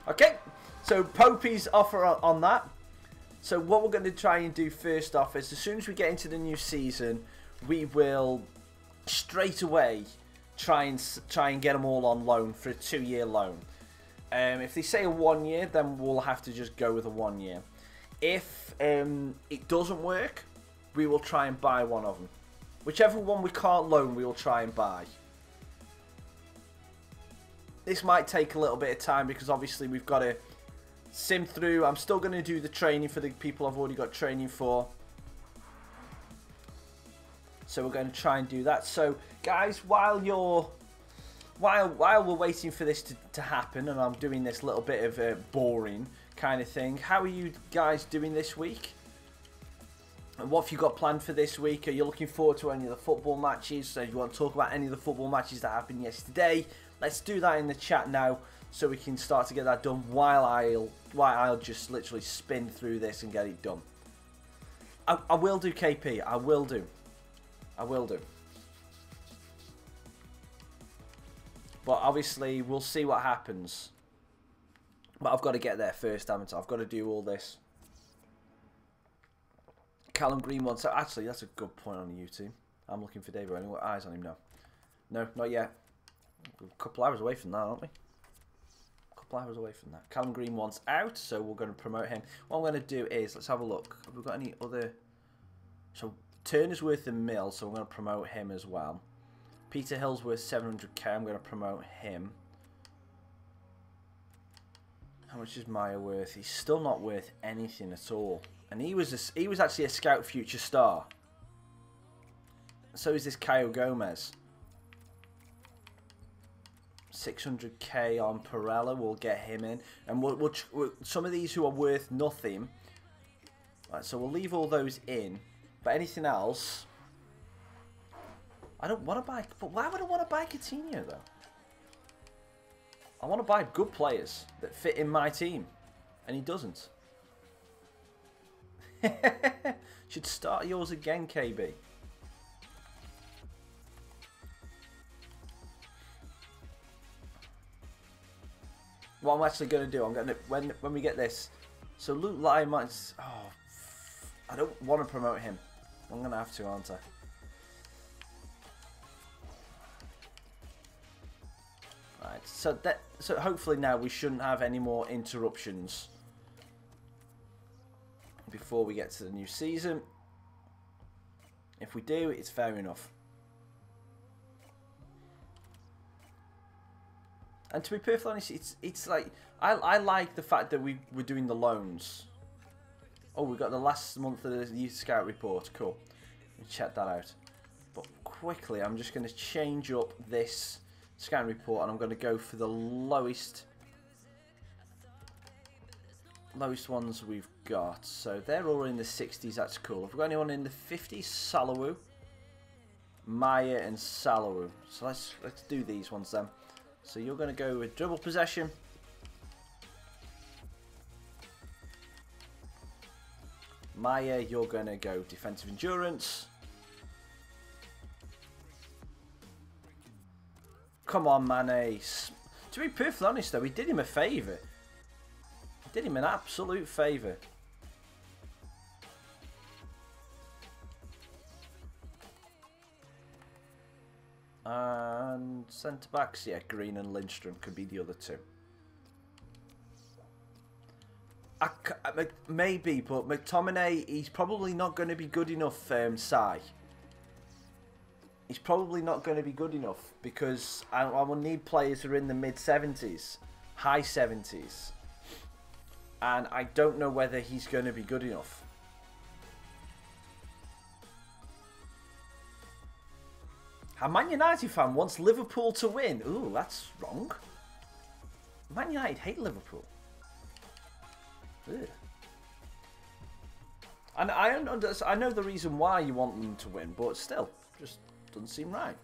Okay, so Popey's offer on that. So what we're going to try and do first off is, as soon as we get into the new season, we will straight away try and get them all on loan for a 2-year loan. If they say a 1 year, then we'll have to just go with a 1 year. If it doesn't work, we will try and buy one of them. Whichever one we can't loan, we will try and buy. This might take a little bit of time because obviously we've got to sim through. I'm still going to do the training for the people I've already got training for. So we're going to try and do that. So guys, while we're waiting for this to happen, and I'm doing this little bit of a boring kind of thing, how are you guys doing this week? And what have you got planned for this week? Are you looking forward to any of the football matches? So if you want to talk about any of the football matches that happened yesterday, let's do that in the chat now. so we can start to get that done while I'll just literally spin through this and get it done. I will do KP. I will do. But obviously, we'll see what happens. But I've got to get there first, haven't I? I've got to do all this. Callum Green wants... Actually, that's a good point on YouTube. I'm looking for David. Any eyes on him now? No, not yet. We're a couple hours away from that, aren't we? A couple hours away from that. Callum Green wants out, so we're going to promote him. What I'm going to do is, let's have a look. Have we got any other... So, Turner's worth a mil, so we're going to promote him as well. Peter Hill's worth 700k. I'm going to promote him. How much is Maya worth? He's still not worth anything at all. And he was actually a scout future star. So is this Caio Gomez. 600k on Perella. We'll get him in. And we'll some of these who are worth nothing. Right, so we'll leave all those in. But anything else... I don't want to buy... But why would I want to buy Coutinho, though? I want to buy good players that fit in my team. And he doesn't. Should start yours again, KB. What I'm actually going to do, I'm going to... When we get this... So Luke Lyon might... Oh, I don't want to promote him. I'm going to have to, aren't I? Right, so hopefully now we shouldn't have any more interruptions before we get to the new season. If we do, it's fair enough. And to be perfectly honest, it's like I like the fact that we're doing the loans. Oh, we got the last month of the youth scout report. Cool. Let me check that out. But quickly, I'm just going to change up this scan report, and I'm going to go for the lowest ones we've got. So they're all in the 60s. That's cool. Have we got anyone in the 50s? Salawu, Maya, and Salawu. So let's do these ones then. So you're going to go with dribble possession. Maya, you're going to go defensive endurance. Come on, Mane. To be perfectly honest, though, we did him a favour. Did him an absolute favour. And centre-backs, yeah, Green and Lindstrom could be the other two. Maybe, but McTominay, he's probably not going to be good enough, Sai. He's probably not going to be good enough because I will need players who are in the mid-70s, high 70s. And I don't know whether he's going to be good enough. A Man United fan wants Liverpool to win. Ooh, that's wrong. Man United hate Liverpool. Ugh. And I know the reason why you want them to win, but still, just doesn't seem right.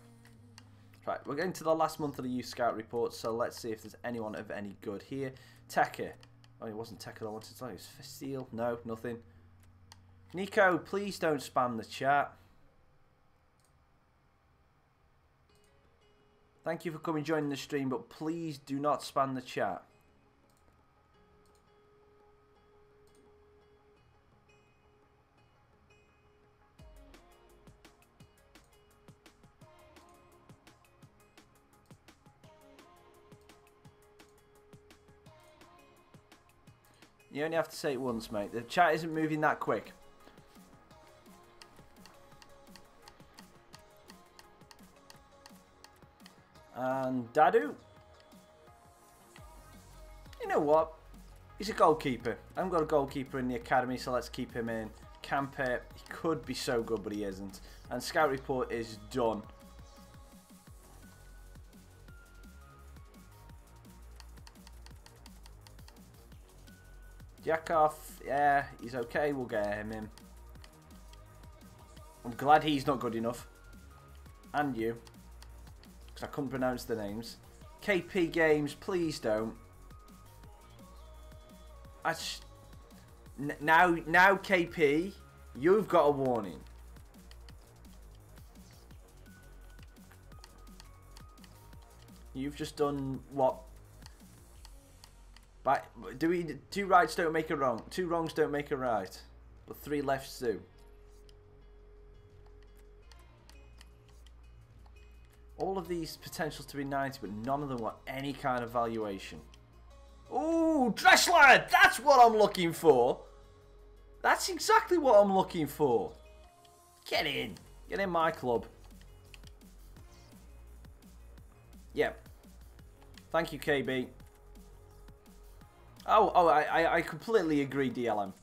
Right, we're getting to the last month of the youth scout report, so let's see if there's anyone of any good here. Tekka. Oh, it wasn't Tekka I wanted to tell you. It was Fisteel. No, nothing. Nico, please don't spam the chat. Thank you for coming and joining the stream, but please do not spam the chat. You only have to say it once, mate. The chat isn't moving that quick. And Dadu. You know what? He's a goalkeeper. I haven't got a goalkeeper in the academy, so let's keep him in. Camper, he could be so good, but he isn't. And scout report is done. Jakov, yeah, he's okay. We'll get him in. I'm glad he's not good enough. And you. Because I couldn't pronounce the names. KP Games, please don't. Now KP, you've got a warning. You've just done what? But two rights don't make a wrong. Two wrongs don't make a right. But three lefts do. All of these potentials to be 90, but none of them want any kind of valuation. Ooh, Dressler! That's what I'm looking for. That's exactly what I'm looking for. Get in. Get in my club. Yep. Thank you, KB. I completely agree, DLM.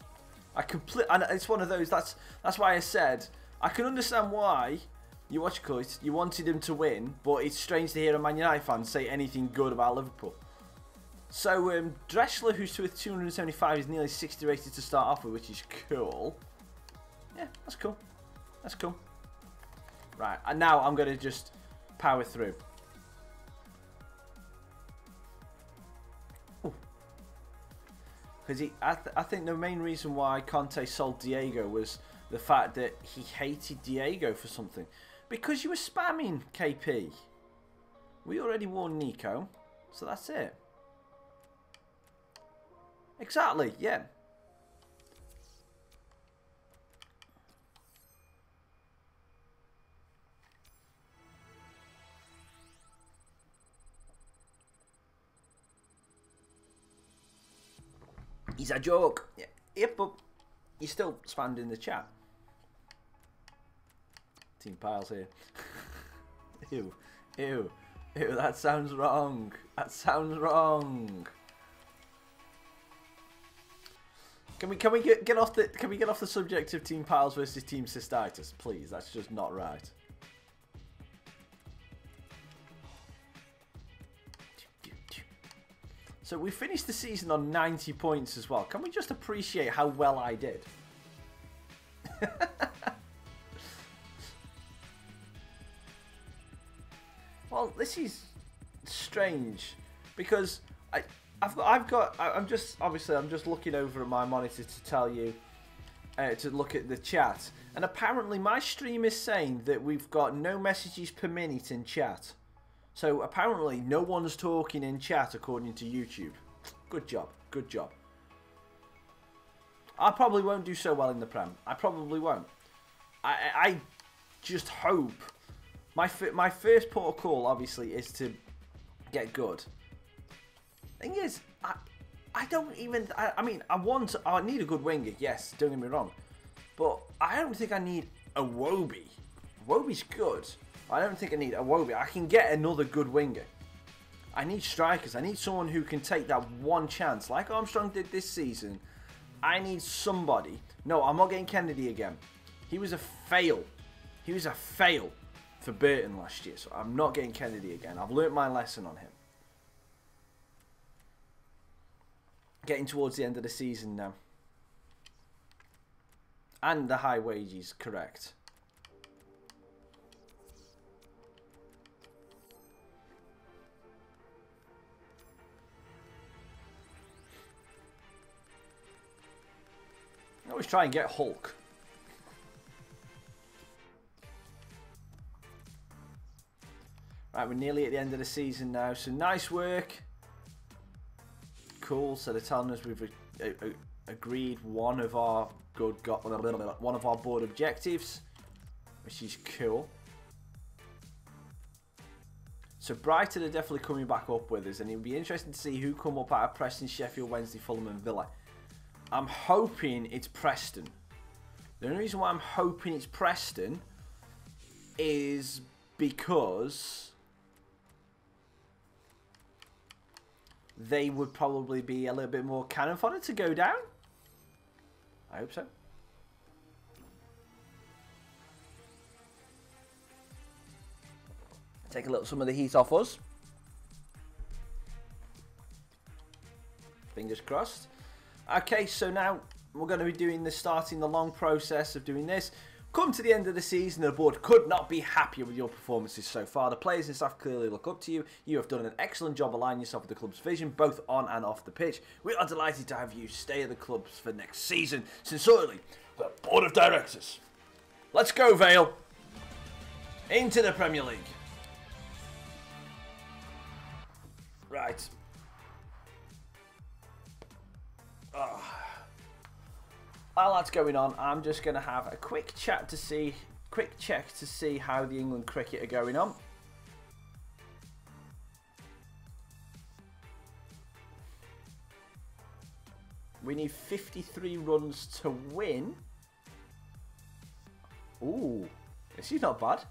And it's one of those. That's why I said I can understand why you watch Coit. You wanted him to win, but it's strange to hear a Man United fan say anything good about Liverpool. So Dressler, who's with 275, is nearly 60 rated to start off with, which is cool. Yeah, that's cool. That's cool. Right, and now I'm going to just power through. Because I think the main reason why Conte sold Diego was the fact that he hated Diego for something. Because you were spamming KP. We already warned Nico, so that's it. Exactly, yeah. He's a joke. Yeah, yep, but you still spammed in the chat. Team Piles here. Ew, ew, ew, that sounds wrong. That sounds wrong. Can we get off the subject of Team Piles versus Team Cystitis, please? That's just not right. So we finished the season on 90 points as well. Can we just appreciate how well I did? Well, this is strange because I'm just looking over at my monitor to tell you to look at the chat, and apparently my stream is saying that we've got no messages per minute in chat. So apparently no one's talking in chat according to YouTube. Good job, good job. I probably won't do so well in the Prem. I probably won't. I just hope. My first port of call obviously is to get good. Thing is, I don't even. I mean, I need a good winger. Yes, don't get me wrong, but I don't think I need a Wobie. Wobie's good. I don't think I need a Wobie. I can get another good winger. I need strikers. I need someone who can take that one chance, like Armstrong did this season. I need somebody. No, I'm not getting Kennedy again. He was a fail. He was a fail for Burton last year, so I'm not getting Kennedy again. I've learnt my lesson on him. Getting towards the end of the season now. And the high wages, correct. I always try and get Hulk. Right, we're nearly at the end of the season now, so nice work. Cool. So they're telling us we've agreed one of our board objectives, which is cool. So Brighton are definitely coming back up with us, and it'll be interesting to see who come up out of Preston, Sheffield Wednesday, Fulham, and Villa. I'm hoping it's Preston. The only reason why I'm hoping it's Preston is because they would probably be a little bit more cannon fodder to go down. I hope so. Take a little some of the heat off us. Fingers crossed. Okay, so now we're going to be doing starting the long process of doing this. Come to the end of the season, the board could not be happier with your performances so far. The players and staff clearly look up to you. You have done an excellent job aligning yourself with the club's vision, both on and off the pitch. We are delighted to have you stay at the clubs for next season. Sincerely, the Board of Directors. Let's go, Vale. Into the Premier League. Right. While that's going on, I'm just going to have a quick check to see how the England cricket are going on. We need 53 runs to win. Ooh, this is not bad.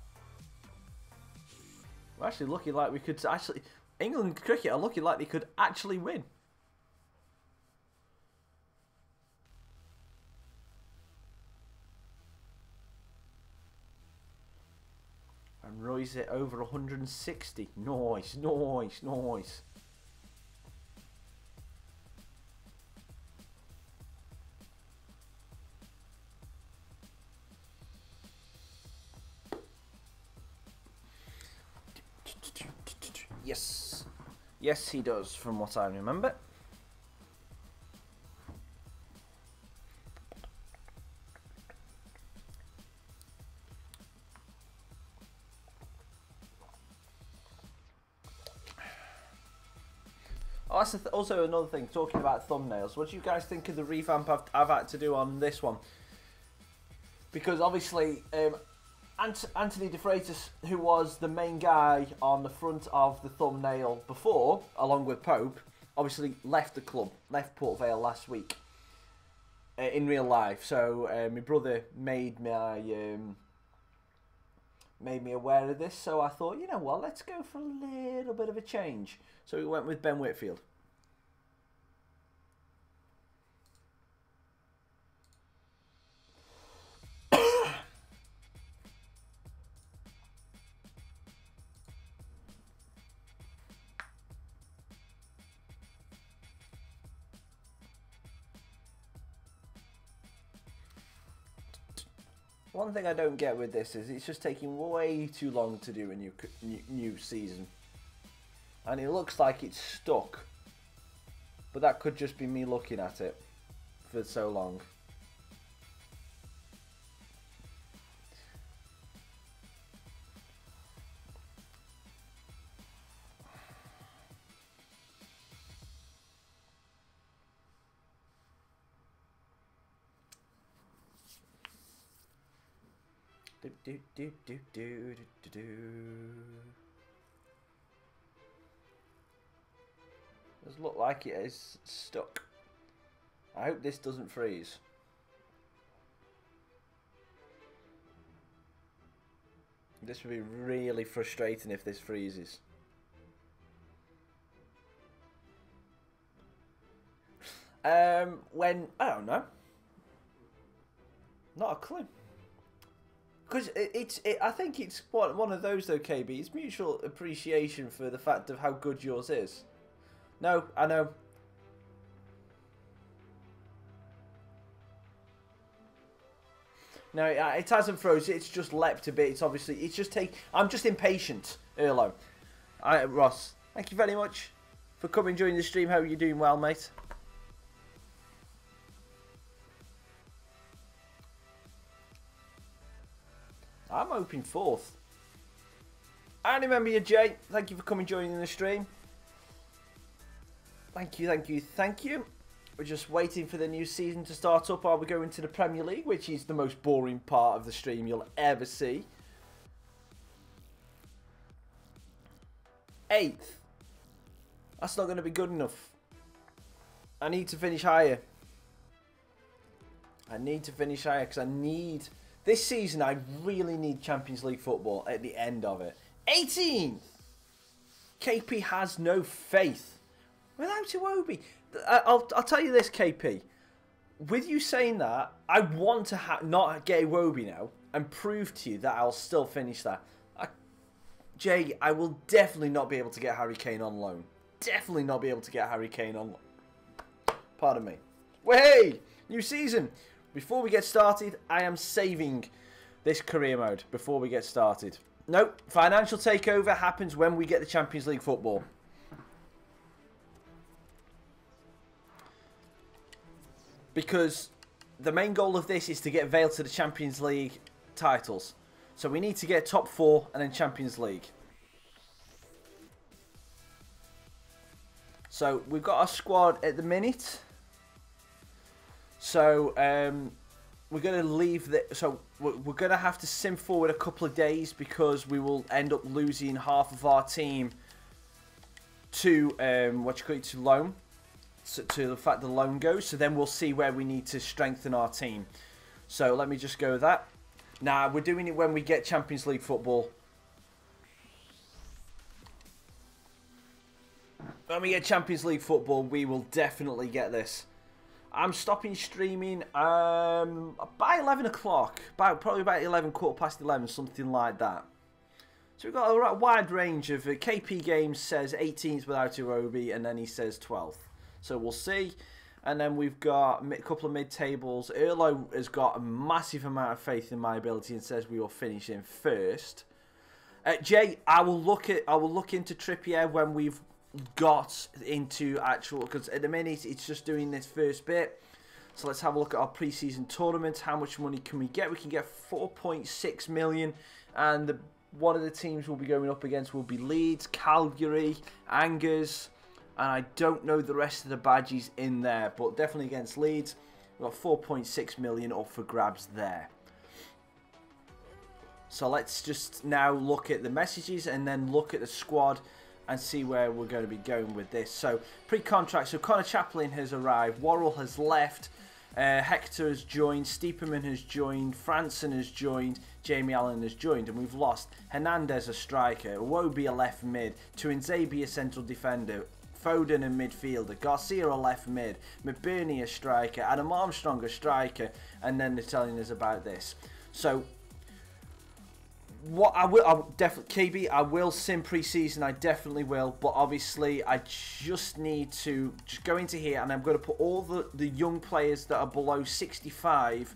We're actually looking like we could actually... England cricket are looking like they could actually win. And Roy's it over 160. Nice, nice, nice. Yes. Yes, he does, from what I remember. Oh, that's also another thing, talking about thumbnails. What do you guys think of the revamp I've had to do on this one? Because obviously, Anthony De Freitas, who was the main guy on the front of the thumbnail before, along with Pope, obviously left the club, left Port Vale last week in real life. So my brother made me aware of this. So I thought, you know what, let's go for a little bit of a change. So we went with Ben Whitfield. One thing I don't get with this is it's just taking way too long to do a new season. And it looks like it's stuck. But that could just be me looking at it for so long. Does look like it is stuck. I hope this doesn't freeze. This would be really frustrating if this freezes. When I don't know. Not a clue. Because I think it's one of those though, KB. It's mutual appreciation for the fact of how good yours is. No, I know. No, it hasn't frozen. It's just leapt a bit. It's obviously, it's just I'm just impatient, Erlo. Ross, thank you very much for coming during the stream. How are you doing? Well, mate. I'm hoping fourth. And remember you, Jay. Thank you for coming joining the stream. Thank you, thank you, thank you. We're just waiting for the new season to start up while we go into the Premier League, which is the most boring part of the stream you'll ever see. 8th. That's not going to be good enough. I need to finish higher. I need to finish higher because I need... This season, I really need Champions League football at the end of it. 18th! KP has no faith. Without Iwobi. I'll tell you this, KP. With you saying that, I want to not get Iwobi now and prove to you that I'll still finish that. Jay, I will definitely not be able to get Harry Kane on loan. Definitely not be able to get Harry Kane on loan. Pardon me. Well, hey! New season. Before we get started, I am saving this career mode before we get started. Nope, financial takeover happens when we get the Champions League football. Because the main goal of this is to get VALE to the Champions League titles. So we need to get top 4 and then Champions League. So we've got our squad at the minute. So we're going to leave the... So we're going to have to sim forward a couple of days because we will end up losing half of our team to to loan. So, to the fact the loan goes. So then we'll see where we need to strengthen our team. So let me just go with that. Now we're doing it when we get Champions League football. When we get Champions League football, we will definitely get this. I'm stopping streaming by 11 o'clock. Probably about 11, quarter past 11, something like that. So we've got a wide range of... KP Games says 18th without Iwobi, and then he says 12th. So we'll see. And then we've got a couple of mid-tables. Erlo has got a massive amount of faith in my ability and says we will finish in first. Jay, I will look into Trippier when we've got into actual, because at the minute it's just doing this first bit. So let's have a look at our pre-season tournament. How much money can we get? We can get 4.6 million, and one of the teams we'll be going up against will be Leeds, Calgary, Angers, and I don't know the rest of the badges in there, but definitely against Leeds. We've got 4.6 million up for grabs there. So let's just now look at the messages and then look at the squad and see where we're going to be going with this. So pre-contract, so Connor Chaplin has arrived, Worrell has left, Hector has joined, Stieperman has joined, Franson has joined, Jamie Allen has joined, and we've lost Hernandez, a striker, Iwobi, a left mid, Tuanzebe, a central defender, Foden, a midfielder, Garcia, a left mid, McBurney, a striker, Adam Armstrong, a striker, and then they're telling us about this. So what I will definitely, KB, I will sim pre-season, I definitely will, but obviously I just need to just go into here and I'm going to put all the young players that are below 65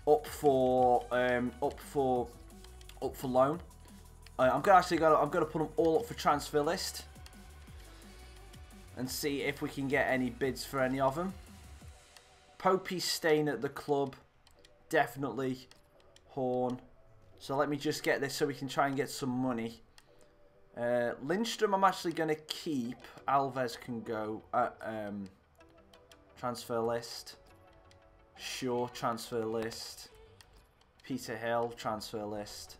up for loan. I'm going to put them all up for transfer list and see if we can get any bids for any of them. Popey's staying at the club, definitely. Horn. So let me just get this so we can try and get some money. Lindstrom I'm actually going to keep. Alves can go. Transfer list. Shaw, transfer list. Peter Hill, transfer list.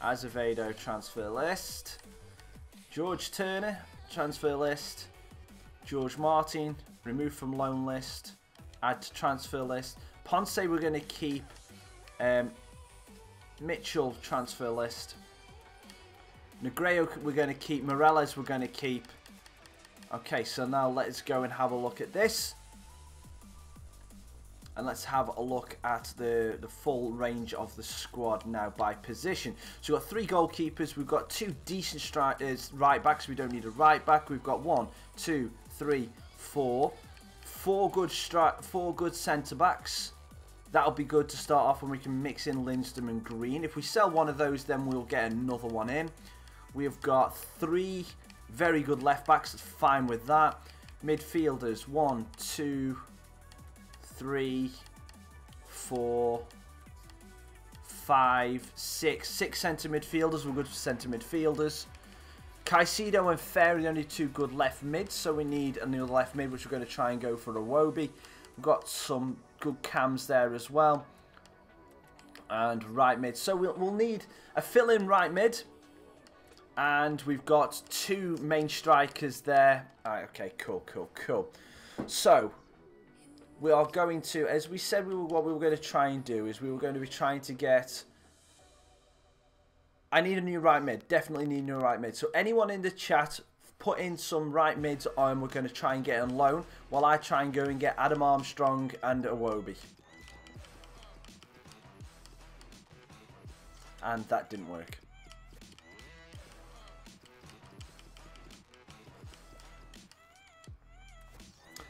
Azevedo, transfer list. George Turner, transfer list. George Martin, removed from loan list. Add to transfer list. Ponce we're going to keep. Mitchell, transfer list. Negredo we're going to keep. Morales we're going to keep. Okay, so now let's go and have a look at this. And let's have a look at the full range of the squad now by position. So we've got 3 goalkeepers. We've got 2 decent strikers, right backs. We don't need a right back. We've got 1, 2, 3, 4. 4 good centre backs. That'll be good to start off when we can mix in Lindstrom and Green. If we sell one of those, then we'll get another one in. We've got 3 very good left backs. That's fine with that. Midfielders, 1, 2, 3, 4, 5, 6. 6 centre midfielders. We're good for centre midfielders. Caicedo and Fair are the only 2 good left mids, so we need another left mid, which we're going to try and go for Iwobi. We've got some good cams there as well, and right mid. So we'll need a fill-in right mid, and we've got 2 main strikers there. Alright, okay, cool. So we are going to, as we said, what we were going to try and do is we were going to be trying to get. I need a new right mid. Definitely need a new right mid. So anyone in the chat, put in some right mids on. We're going to try and get on loan while I try and go and get Adam Armstrong and Iwobi. And that didn't work.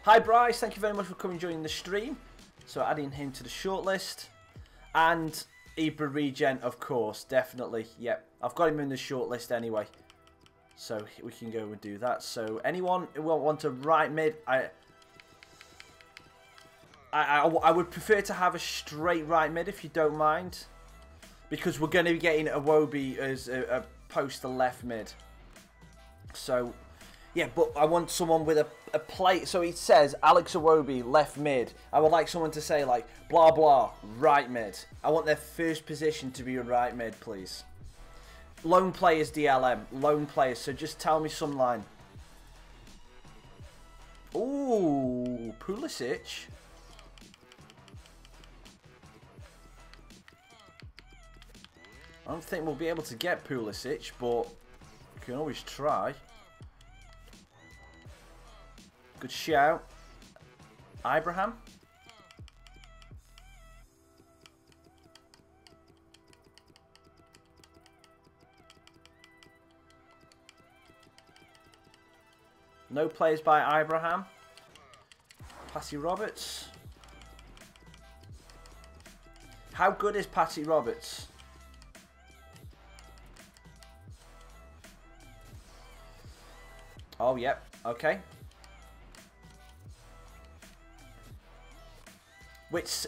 Hi Bryce, thank you very much for coming and joining the stream. So adding him to the shortlist. And Ibra regen, of course, definitely. Yep, I've got him in the shortlist anyway. So we can go and do that. So anyone who won't want to right mid, I would prefer to have a straight right mid if you don't mind. Because we're going to be getting Iwobi as a post to left mid. So, yeah, but I want someone with a play. So it says Alex Iwobi, left mid. I would like someone to say, like, blah, blah, right mid. I want their first position to be a right mid, please. Lone players, DLM. Lone players. So just tell me some line. Ooh, Pulisic. I don't think we'll be able to get Pulisic, but we can always try. Good shout. Abraham. No plays by Abraham. Patty Roberts. How good is Patty Roberts? Oh, yep. Okay. Which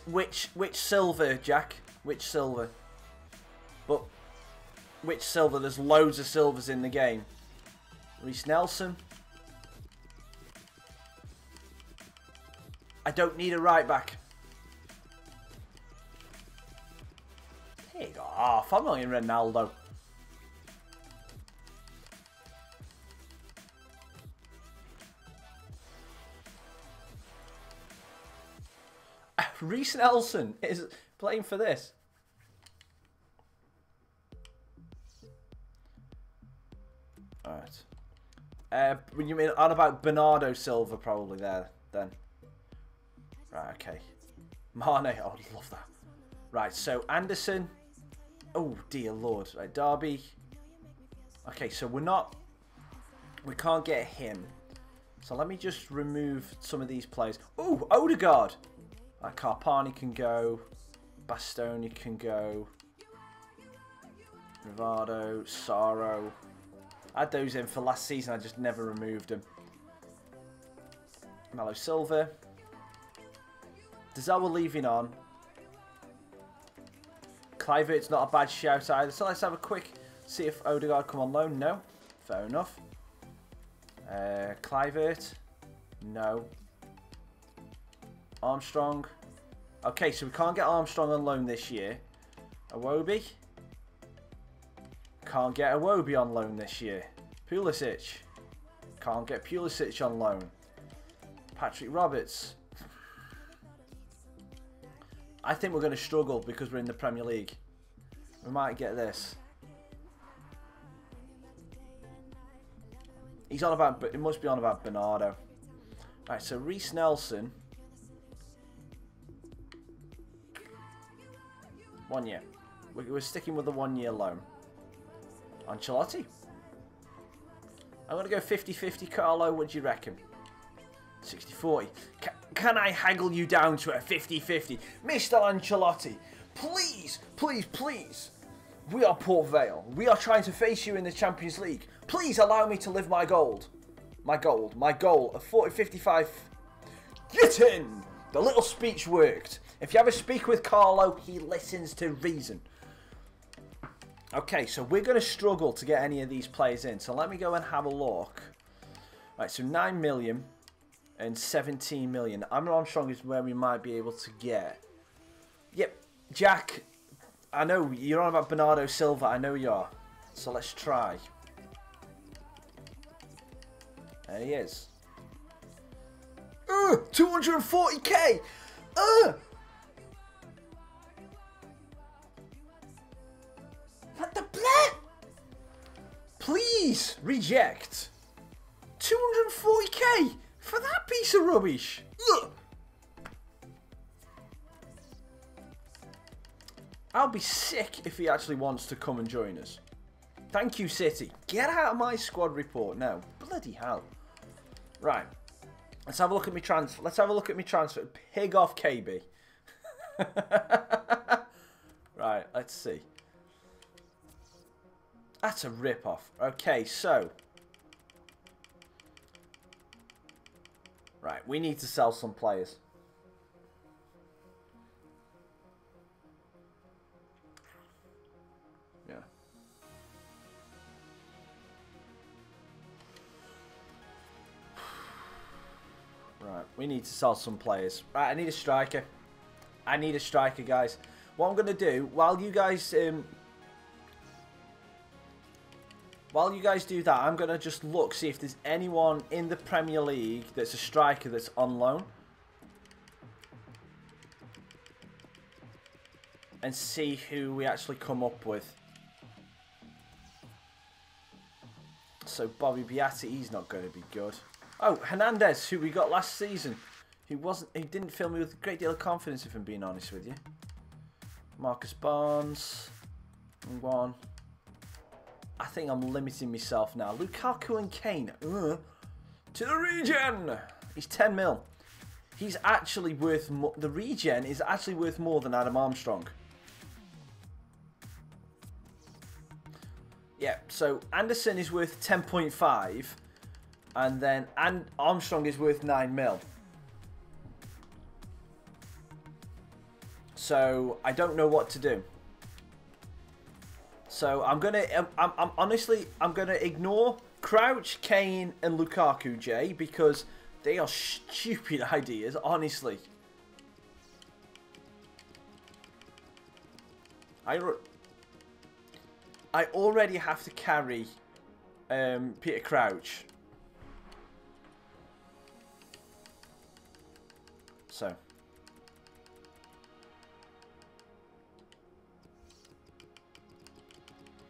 silver, Jack? Which silver? But which silver? There's loads of silvers in the game. Reece Nelson. I don't need a right back. There you go. Oh, I'm not in Ronaldo. Reece Nelson is playing for this. Alright. You mean on about Bernardo Silva probably there then? Right, okay. Mane, oh, I'd love that. Right, so Anderson. Oh, dear Lord. Right, Derby. Okay, so we can't get him. So let me just remove some of these players. Oh, Odegaard. Right, Carpani can go. Bastoni can go. Rivaldo, Saro. I had those in for last season, I just never removed them. Malo Silva. Dezawa leaving on. Kluivert's not a bad shout either. So let's have a quick see if Odegaard come on loan. No. Fair enough. Kluivert. No. Armstrong. Okay, so we can't get Armstrong on loan this year. Iwobi. Can't get Iwobi on loan this year. Pulisic. Can't get Pulisic on loan. Patrick Roberts. I think we're going to struggle because we're in the Premier League. We might get this. He's on about, but it must be on about Bernardo. Right, so Reece Nelson. 1 year. We're sticking with the 1 year loan. Ancelotti. I'm going to go 50-50, Carlo. What do you reckon? 60-40. Can I haggle you down to a 50-50? Mr. Ancelotti, please, please, please. We are Port Vale. We are trying to face you in the Champions League. Please allow me to live my gold. My goal of 40-55. Get in! The little speech worked. If you ever speak with Carlo, he listens to reason. Okay, so we're going to struggle to get any of these players in. So let me go and have a look. Right, so 9 million and 17 million. Armstrong is where we might be able to get. Yep, Jack, I know you're on about Bernardo Silva. I know you are. So let's try. There he is. 240k! What the bleh? Please reject. 240k for that piece of rubbish. Ugh. I'll be sick if he actually wants to come and join us. Thank you, City. Get out of my squad report now. Bloody hell. Right. Let's have a look at my transfer. Let's have a look at my transfer. Pig off KB. Right. Let's see. That's a rip-off. Okay, so. Right, we need to sell some players. Yeah. Right, we need to sell some players. Right, I need a striker. I need a striker, guys. What I'm going to do, while you guys do that, I'm going to just look, see if there's anyone in the Premier League that's a striker that's on loan. And see who we actually come up with. So Bobby Beatty, he's not going to be good. Oh, Hernandez, who we got last season. He didn't fill me with a great deal of confidence, if I'm being honest with you. Marcus Barnes. One. I think I'm limiting myself now. Lukaku and Kane. To the regen. He's 10 mil. He's actually worth more. The regen is actually worth more than Adam Armstrong. Yeah, so Anderson is worth 10.5. And then Armstrong is worth 9 mil. So I don't know what to do. So I'm gonna ignore Crouch, Kane, and Lukaku, Jay, because they are stupid ideas, honestly. I already have to carry Peter Crouch. So.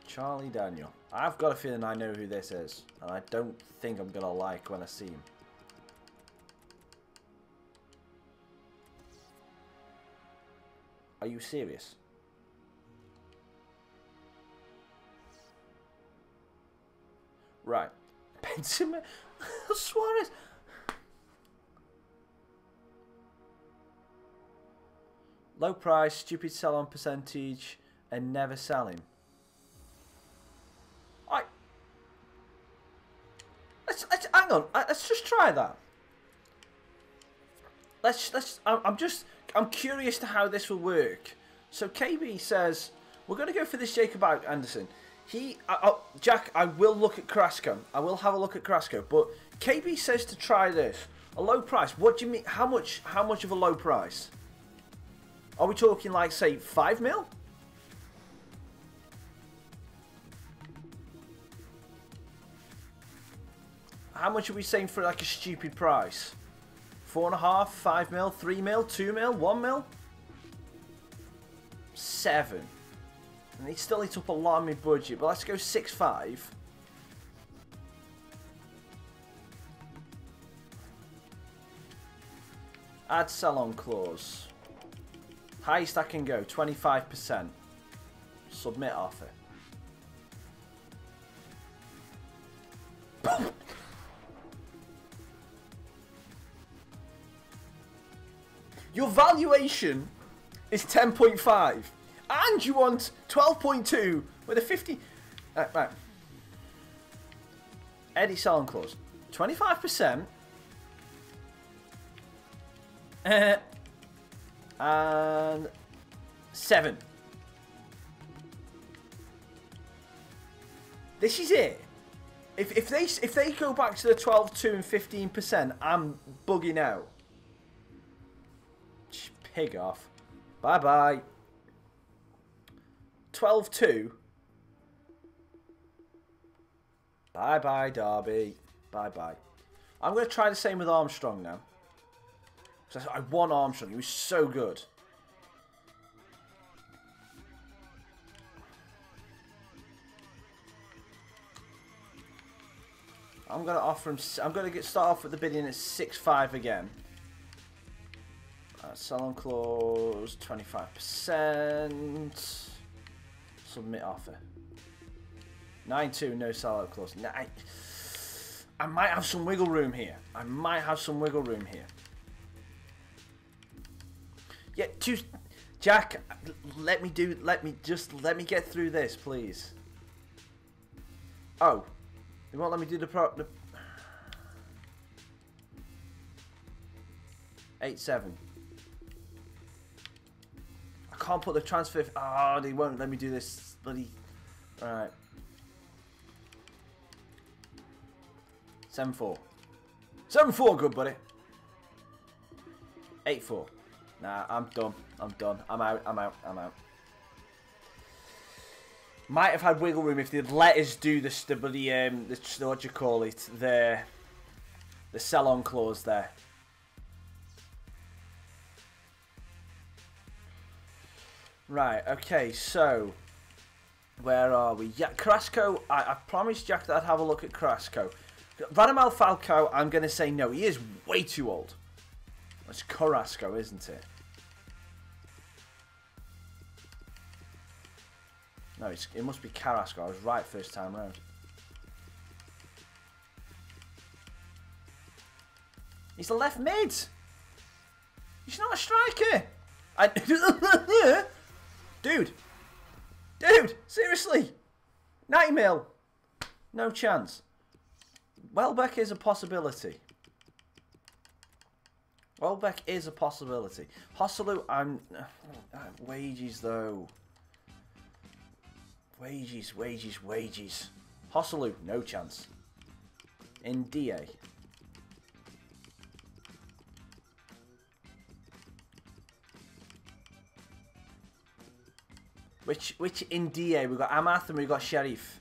Charlie Daniel. I've got a feeling I know who this is. And I don't think I'm going to like when I see him. Are you serious? Right. Benzema. Suarez. Low price, stupid sell-on percentage, and never sell him. Hang on. Let's just try that. I'm curious to how this will work. So KB says we're going to go for this Jacob Anderson. Jack, I will look at Carrasco. I will have a look at Carrasco. But KB says to try this. A low price. What do you mean? How much of a low price? Are we talking like, say, 5 mil? How much are we saying for like a stupid price? 4.5, 5 mil, 3 mil, 2 mil, 1 mil? 7. And it still eats up a lot of my budget, but let's go 6.5. Add sell-on clause. Highest I can go, 25%. Submit offer. Your valuation is 10.5. And you want 12.2 with a 50... right. Eddie sell-on clause. 25%. And 7. This is it. If they go back to the 12.2 and 15%, I'm bugging out. Pig off. Bye bye. 12.2. Bye bye, Derby. Bye bye. I'm going to try the same with Armstrong now. Because I want Armstrong. He was so good. I'm going to offer him. I'm going to start off with the bidding at 6.5 again. Sell-on clause 25%. Submit offer. 9.2, no sell-out clause. I might have some wiggle room here. Yeah, Jack, let me get through this, please. Oh, you won't let me do the 8-7. I can't put the transfer. Oh, they won't let me do this bloody. All right. 7-4. 7-4, good buddy. 8-4. Nah, I'm done. I'm done. I'm out. I'm out. I'm out. Might have had wiggle room if they'd let us do the what do you call it? The sell-on clause there. Right. Okay. So, where are we? Yeah, Carrasco. I promised Jack that I'd have a look at Carrasco. Radamel Falcao. I'm going to say no. He is way too old. It's Carrasco, isn't it? No, it must be Carrasco. I was right first time round. He's the left mid. He's not a striker. Dude, seriously. 90 mil. No chance. Welbeck is a possibility. Welbeck is a possibility. Hosselu, wages though. Wages. Hosselu, no chance. Ndie. Which Ndie? We got Amath and we got Sheriff.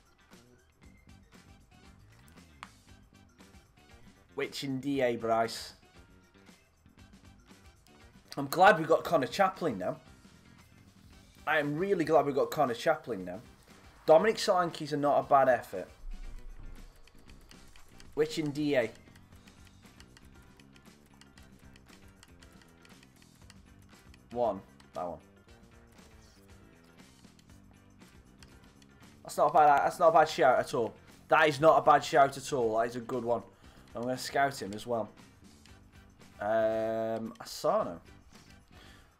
Which Ndie, Bryce? I'm glad we got Connor Chaplin now. I am really glad we got Connor Chaplin now. Dominic Solanke's are not a bad effort. Which in DA? That one. That's not a bad shout at all. That is not a bad shout at all. That is a good one. I'm going to scout him as well. Asano.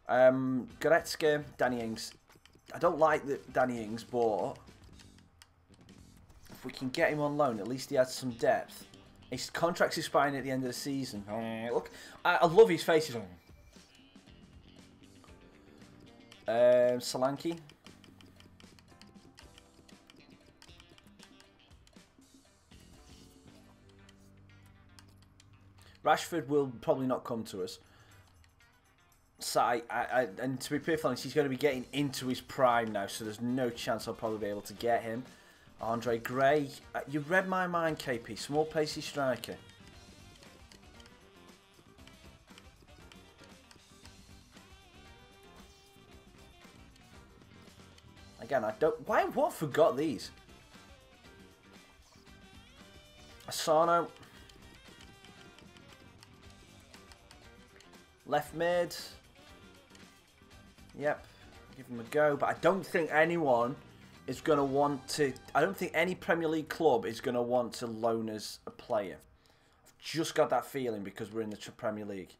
Goretzka, Danny Ings. I don't like Danny Ings, but if we can get him on loan, at least he has some depth. His contract's expiring at the end of the season. Look, I love his face. Solanke. Rashford will probably not come to us. So and to be perfectly honest, he's going to be getting into his prime now, so there's no chance I'll probably be able to get him. Andre Gray. You read my mind, KP. Small, pacey striker. Again, I don't... What forgot these? Asano. Left mid. Yep. Give him a go. But I don't think anyone is going to want to... I don't think any Premier League club is going to want to loan us a player. I've just got that feeling because we're in the Premier League.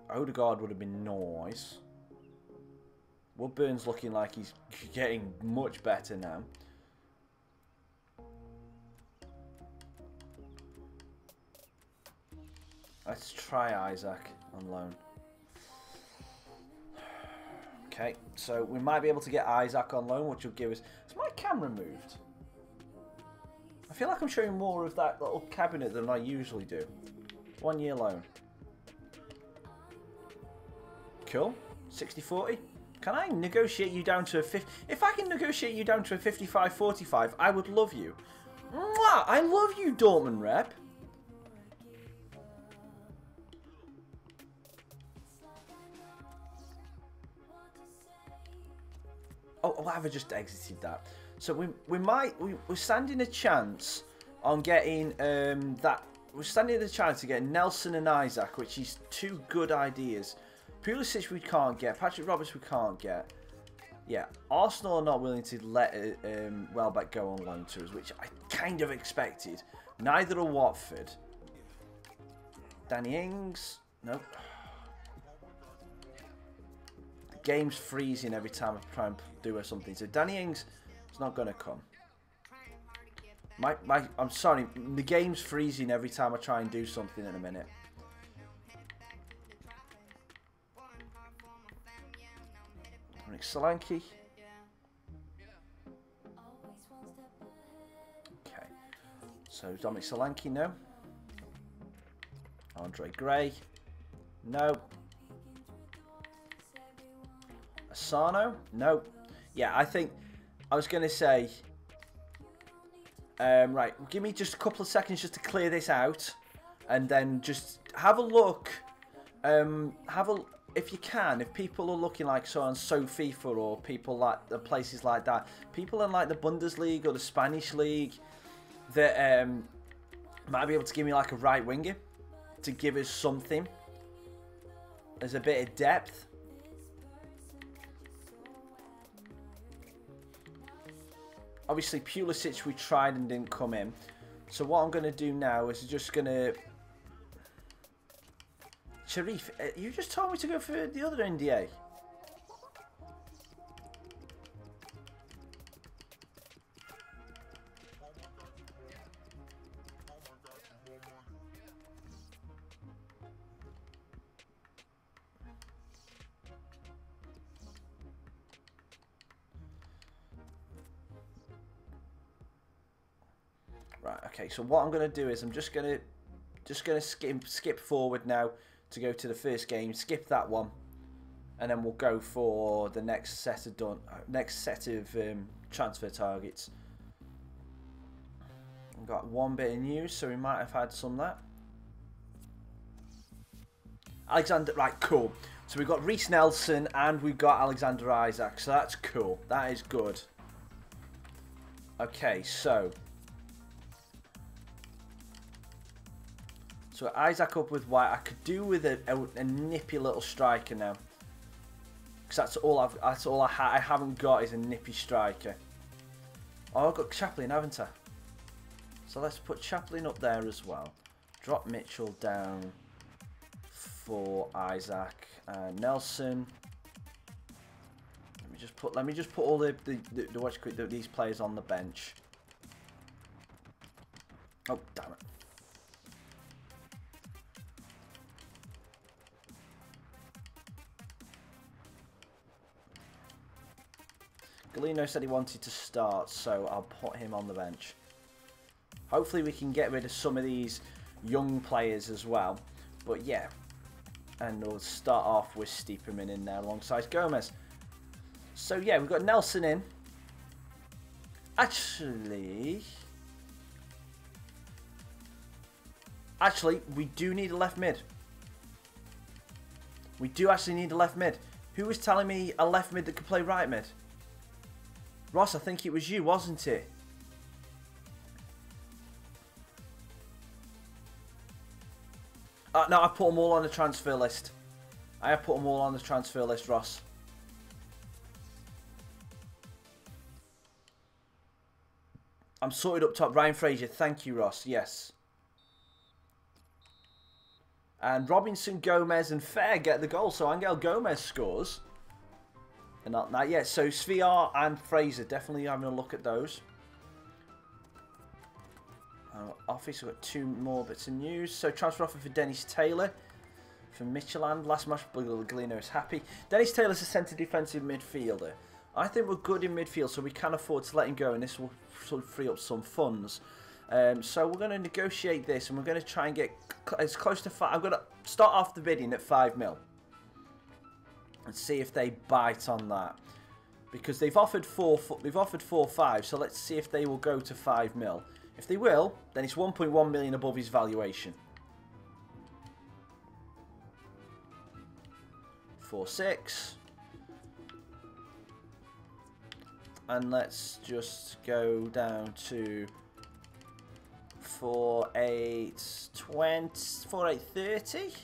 Odegaard would have been nice. Woodburn's looking like he's getting much better now. Let's try Isaac on loan. Okay, so we might be able to get Isaac on loan, which will give us... Is my camera moved? I feel like I'm showing more of that little cabinet than I usually do. 1 year loan. Cool. 60-40. Can I negotiate you down to a 50? If I can negotiate you down to a 55-45, I would love you. Mwah! I love you, Dortmund rep. Oh, why have I just exited that? So we're standing a chance on getting that. We're standing a chance to get Nelson and Isaac, which is two good ideas. Pulisic we can't get. Patrick Roberts we can't get. Yeah, Arsenal are not willing to let Welbeck go on loan to us, which I kind of expected. Neither are Watford. Danny Ings. Nope. The game's freezing every time I try and do something. So Danny Ings is not going to come. I'm sorry. The game's freezing every time I try and do something in a minute. Dominic Solanke. Okay. So Dominic Solanke, no. Andre Gray, no. Asano, no. Yeah, I think I was going to say. Right, give me just a couple of seconds just to clear this out, and then just have a look. If you can, if people are looking like so FIFA or people like places like that, people in like the Bundesliga or the Spanish league that might be able to give me like a right winger to give us something. There's a bit of depth. Obviously, Pulisic we tried and didn't come in. So what I'm going to do now is just going to... Sharif, you just told me to go for the other NDA. Right, okay, so what I'm going to do is I'm just going to skip forward now to go to the first game, skip that one, and then we'll go for the next set of transfer targets. We've got one bit of news, so we might have had some of that. Alexander, right, cool. So we've got Reece Nelson and we've got Alexander Isak, so that's cool. That is good. Okay, so Isaac up with White. I could do with a nippy little striker now, because that's all I haven't got is a nippy striker. Oh, I've got Chaplin, haven't I? So let's put Chaplin up there as well. Drop Mitchell down for Isaac and Nelson. Let me just put all these players on the bench. Oh, damn it. Galeno said he wanted to start, so I'll put him on the bench. Hopefully we can get rid of some of these young players as well. But yeah, and we'll start off with Stiepermann in there alongside Gomez. So yeah, we've got Nelson in. Actually, we do need a left mid. We do actually need a left mid. Who was telling me a left mid that could play right mid? Ross, I think it was you, wasn't it? No, I put them all on the transfer list. I have put them all on the transfer list, Ross. I'm sorted up top. Ryan Fraser, thank you, Ross. Yes. And Robinson, Gomez, and Fair get the goal. So Angel Gomez scores. And not yet. So Sviar and Fraser, definitely having a look at those. Office, we've got two more bits of news. So transfer offer for Dennis Taylor from Midtjylland. Last match, Galeno is happy. Dennis Taylor's a centre defensive midfielder. I think we're good in midfield, so we can afford to let him go, and this will sort of free up some funds. So we're going to negotiate this, and we're going to try and get as close to 5. I'm going to start off the bidding at 5 mil. And see if they bite on that, because they've offered 4.5. So let's see if they will go to 5 mil. If they will, then it's 1.1 million above his valuation. 4.6, and let's just go down to 4.820, 4.830.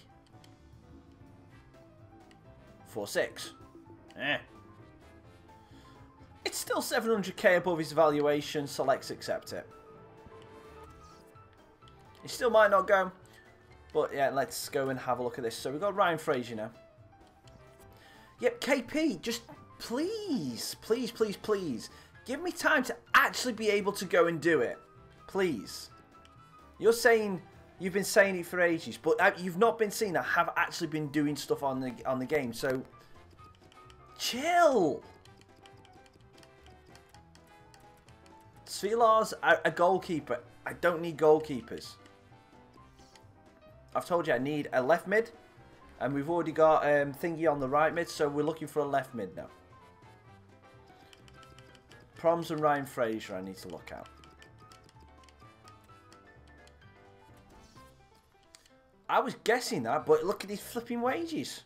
4.6. It's still 700k above his valuation, so let's accept it. He still might not go, But yeah, let's go and have a look at this. So we've got Ryan Fraser now. Yep, KP, just please, please, please, please, give me time to actually be able to go and do it. Please. You're saying, you've been saying it for ages, but you've not been seeing I have actually been doing stuff on the game, so chill. Svilar's a goalkeeper. I don't need goalkeepers. I've told you I need a left mid, and we've already got Thingy on the right mid, so we're looking for a left mid now. Proms and Ryan Fraser I need to look at. I was guessing that, but look at his flipping wages.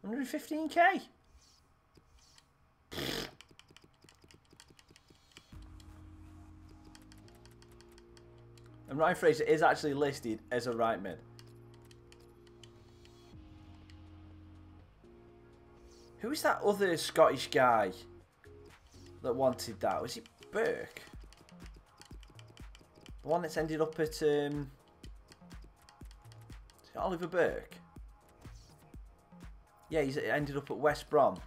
115k. And Ryan Fraser is actually listed as a right mid. Who is that other Scottish guy that wanted that? Was it Burke? The one that's ended up at Oliver Burke? Yeah, he's ended up at West Brom.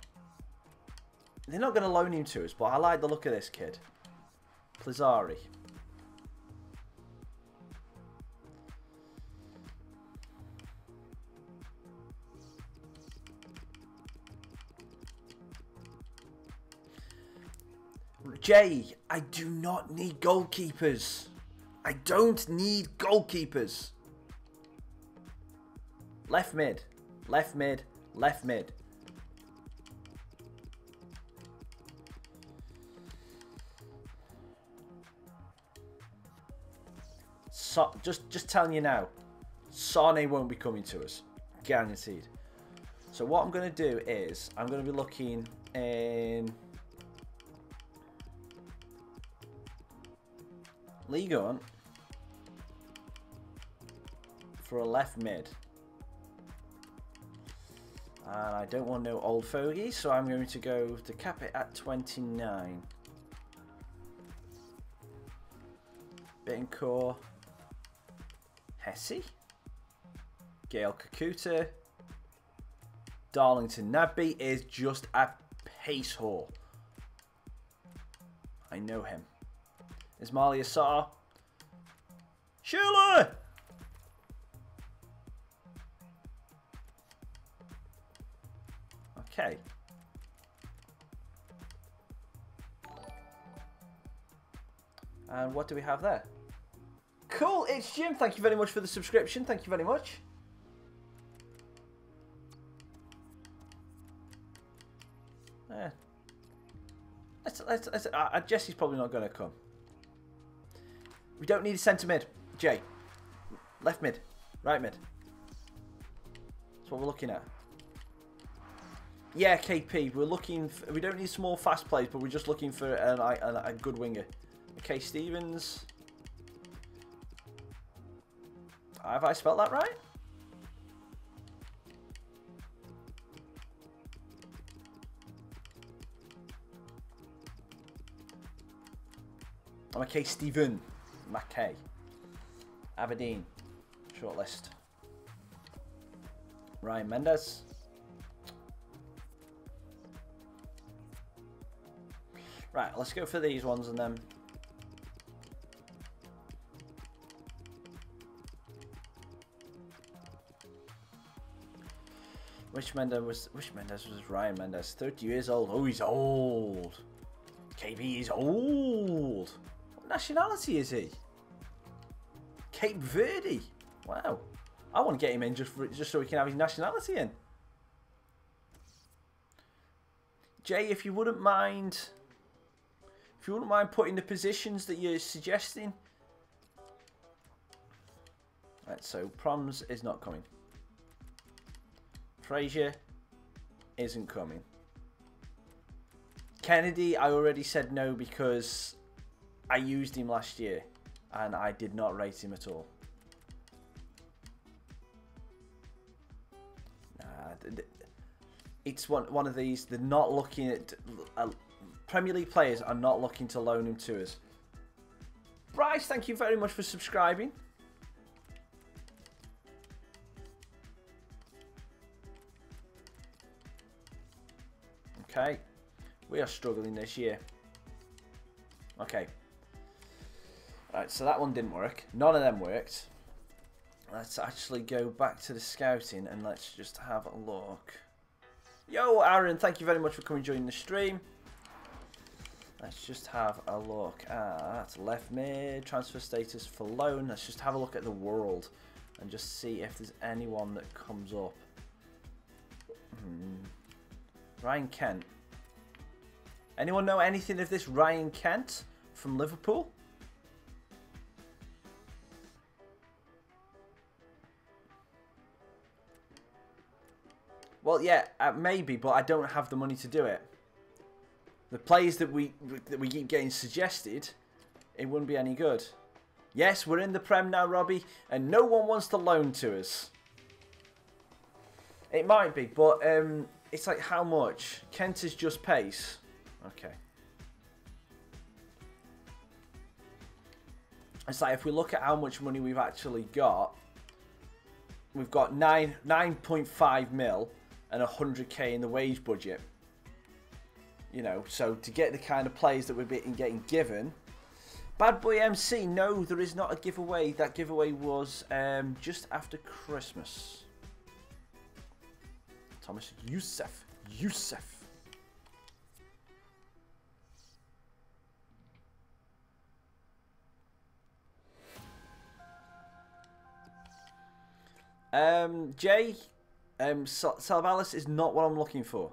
They're not going to loan him to us, but I like the look of this kid. Plazari. Jay, I do not need goalkeepers. I don't need goalkeepers. Left mid, left mid, left mid. So, just telling you now, Sane won't be coming to us, guaranteed. So what I'm going to do is I'm going to be looking in League One for a left mid. And I don't want no old fogies, so I'm going to go to cap it at 29. Bittencourt, Hesse, Gail Kakuta, Darlington. Nabby is just a pace whore. I know him. Ismail Assar. Shula! Okay. And what do we have there? Cool, it's Jim. Thank you very much for the subscription. Thank you very much. Yeah. Jesse's probably not going to come. We don't need a centre mid. Jay. Left mid. Right mid. That's what we're looking at. Yeah, KP. We're looking for, we don't need small fast plays, but we're just looking for a good winger. Okay, Stevens. Have I spelled that right? I'm okay, Stephen. Mackay. Aberdeen. Shortlist. Ryan Mendes. Right, let's go for these ones and then. Which Mendes was Ryan Mendes? 30 years old. Oh, he's old. KB is old. What nationality is he? Cape Verde. Wow. I want to get him in just so he can have his nationality in. Jay, if you wouldn't mind putting the positions that you're suggesting. Right, so Proms is not coming. Frazier isn't coming. Kennedy, I already said no because I used him last year and I did not rate him at all. It's one of these, they're not looking at... Premier League players are not looking to loan him to us. Bryce, thank you very much for subscribing. Okay. We are struggling this year. Okay. Right, so that one didn't work. None of them worked. Let's actually go back to the scouting and let's just have a look. Yo, Aaron, thank you very much for coming and joining the stream. Let's just have a look at left mid, transfer status for loan. Let's just have a look at the world and just see if there's anyone that comes up. Ryan Kent. Anyone know anything of this Ryan Kent from Liverpool? Well, yeah, maybe, but I don't have the money to do it. The players that we keep getting suggested, it wouldn't be any good. Yes, we're in the Prem now, Robbie, and no one wants to loan to us. It might be, but it's like how much? Kent is just pace. Okay. It's like if we look at how much money we've actually got, we've got 9.5 mil and 100k in the wage budget. You know, so to get the kind of players that we're getting given. Bad Boy MC, no, there is not a giveaway. That giveaway was just after Christmas. Thomas Youssef. Jay, Salvalis is not what I'm looking for.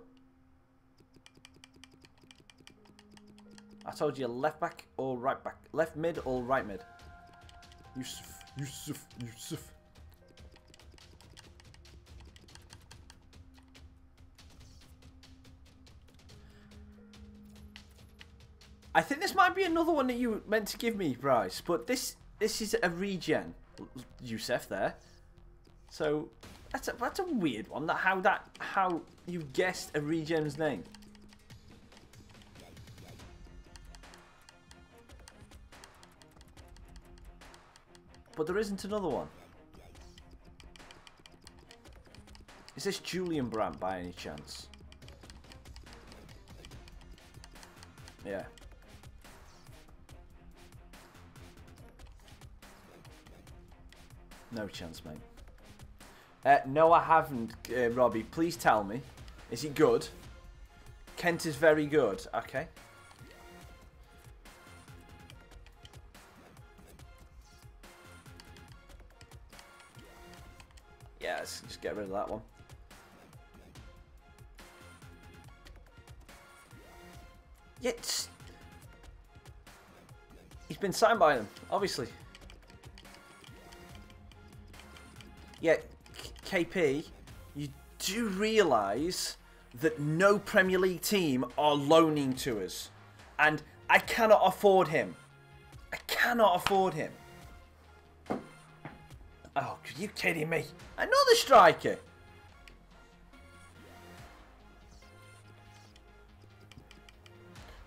I told you left back or right back. Left mid or right mid. Yusuf. I think this might be another one that you meant to give me, Bryce. But this is a regen. Yusuf there. So that's a weird one. How you guessed a regen's name. But there isn't another one. Is this Julian Brandt by any chance? Yeah. No chance, mate. No, I haven't, Robbie. Please tell me. Is he good? Kent is very good. Okay. Yeah, let's just get rid of that one. Yet he's been signed by them, obviously. Yeah, KP, you do realise that no Premier League team are loaning to us, and I cannot afford him. I cannot afford him. Oh, are you kidding me? Another striker.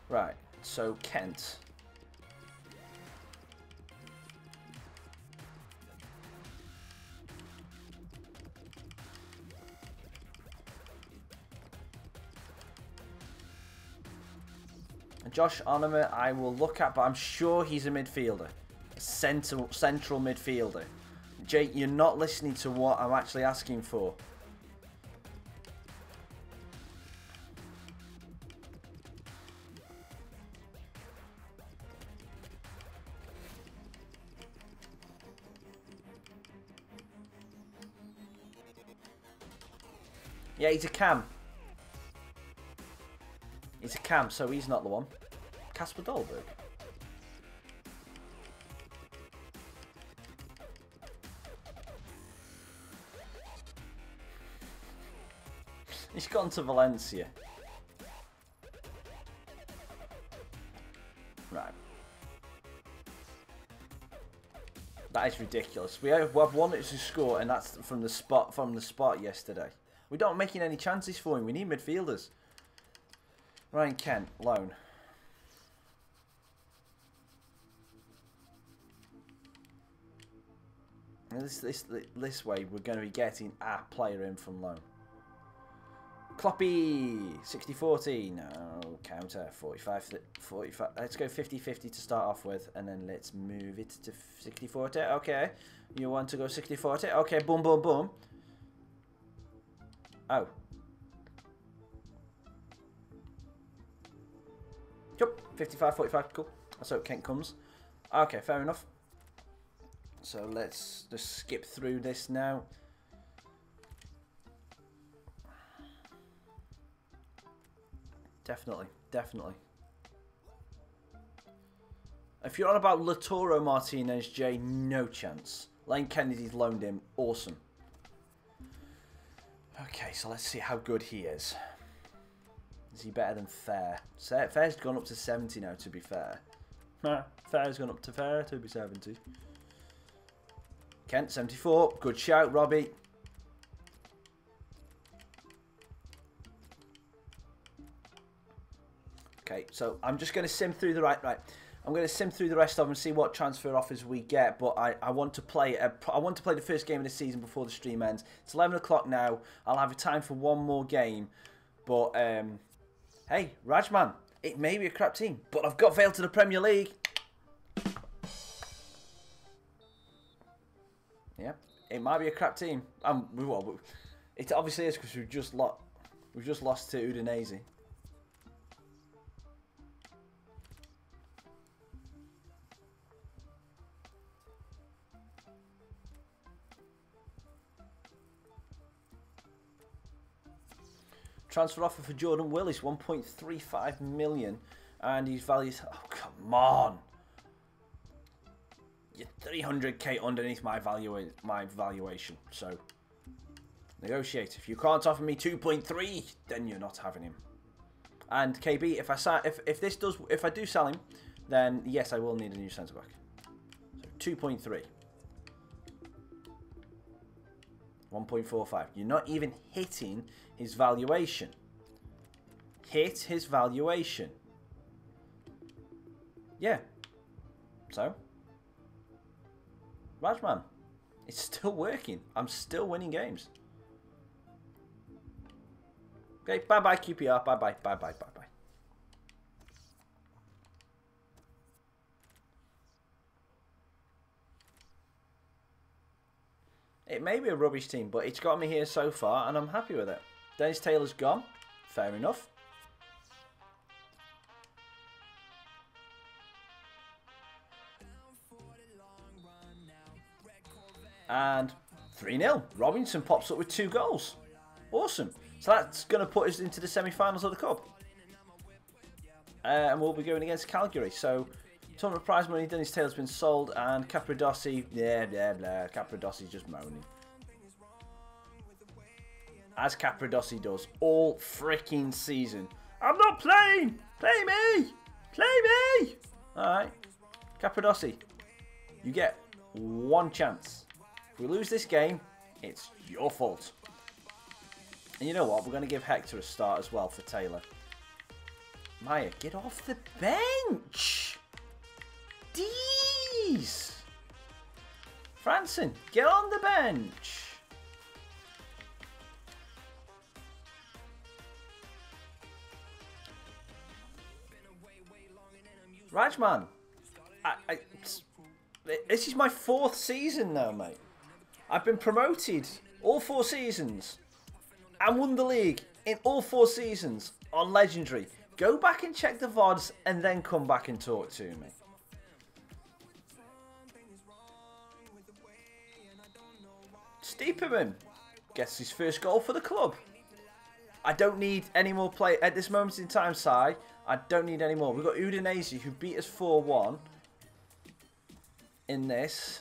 Right, so Kent. Josh Onomer, I will look at, but I'm sure he's a midfielder. A central midfielder. Jake, you're not listening to what I'm actually asking for. Yeah, he's a cam. He's a cam, so he's not the one. Kasper Dolberg. He's gone to Valencia. Right. That is ridiculous. We have one to score, and that's from the spot yesterday. We don't making any chances for him. We need midfielders. Ryan Kent, loan. And this way, we're going to be getting a player in from loan. Kloppy, 60-40. No, counter, 45. Let's go 50-50 to start off with, and then let's move it to 60-40. Okay, you want to go 60-40? Okay, boom, boom, boom. Oh. Yup, 55-45, cool. That's how Kent comes. Okay, fair enough. So let's just skip through this now. Definitely, definitely. If you're on about Lautaro Martinez, Jay, no chance. Lane Kennedy's loaned him. Awesome. Okay, so let's see how good he is. Is he better than Fair? Fair's gone up to 70 now, to be fair. Fair's gone up to Fair, to be 70. Kent, 74. Good shout, Robbie. Okay, so I'm just going to sim through the right. I'm going to sim through the rest of them and see what transfer offers we get. But I want to play. I want to play the first game of the season before the stream ends. It's 11 o'clock now. I'll have time for one more game. But hey, Rajman, it may be a crap team, but I've got VALE to the Premier League. Yeah, it might be a crap team. Well, it obviously is because we've just lost to Udinese. Transfer offer for Jordan Willis, 1.35 million, and he's valued. Oh come on! You're 300k underneath my valuation. So negotiate. If you can't offer me 2.3, then you're not having him. And KB, if I do sell him, then yes, I will need a new centre back. So 2.3. 1.45. You're not even hitting his valuation. Hit his valuation. Yeah. So, Rajman, it's still working. I'm still winning games. Okay, bye-bye QPR. Bye-bye, bye-bye, bye-bye. It may be a rubbish team, but it's got me here so far, and I'm happy with it. Dennis Taylor's gone. Fair enough. And 3-0. Robinson pops up with 2 goals. Awesome. So that's going to put us into the semi-finals of the Cup. And we'll be going against Calgary. So, tournament prize money, Dennis Taylor's been sold, and Capradossi, Capradossi's just moaning. As Capradossi does all freaking season. I'm not playing! Play me! Play me! Alright. Capradossi, you get 1 chance. If we lose this game, it's your fault. And you know what? We're going to give Hector a start as well for Taylor. Maya, get off the bench! Jeez! Franson, get on the bench! Rajman, this is my 4th season now, mate. I've been promoted all 4 seasons and won the league in all 4 seasons on Legendary. Go back and check the VODs and then come back and talk to me. Steeperman gets his first goal for the club. I don't need any more play at this moment in time, Si. I don't need any more. We've got Udinese who beat us 4-1 in this.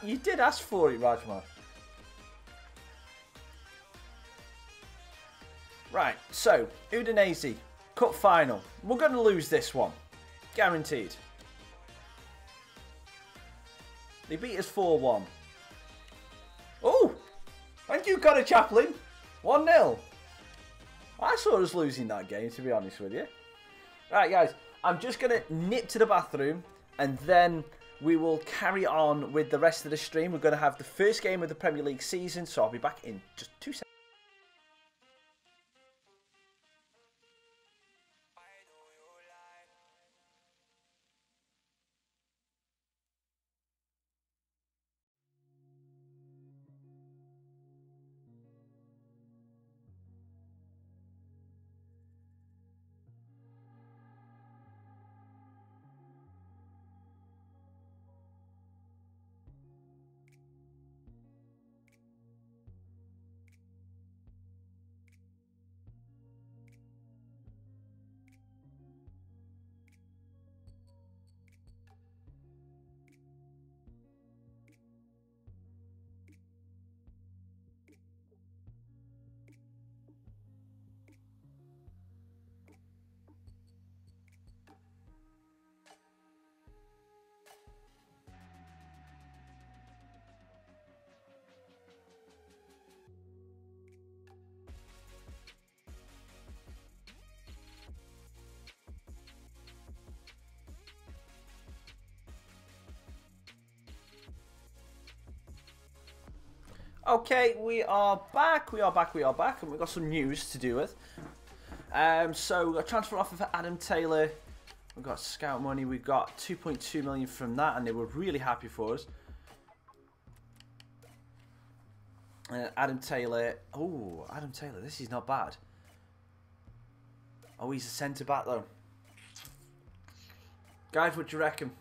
You did ask for it, Rajma. Right, so, Udinese, Cup final. We're going to lose this one. Guaranteed. They beat us 4-1. Oh! Thank you got a Chaplin. 1-0. I saw us losing that game, to be honest with you. Right, guys. I'm just going to nip to the bathroom, and then we will carry on with the rest of the stream. We're going to have the first game of the Premier League season, so I'll be back in just 2 seconds. Okay, we are back, and we've got some news to do with. So, a transfer offer for Adam Taylor. We've got scout money, we've got 2.2 million from that, and they were really happy for us. Adam Taylor, this is not bad. Oh, he's a centre-back, though. Guys, what do you reckon?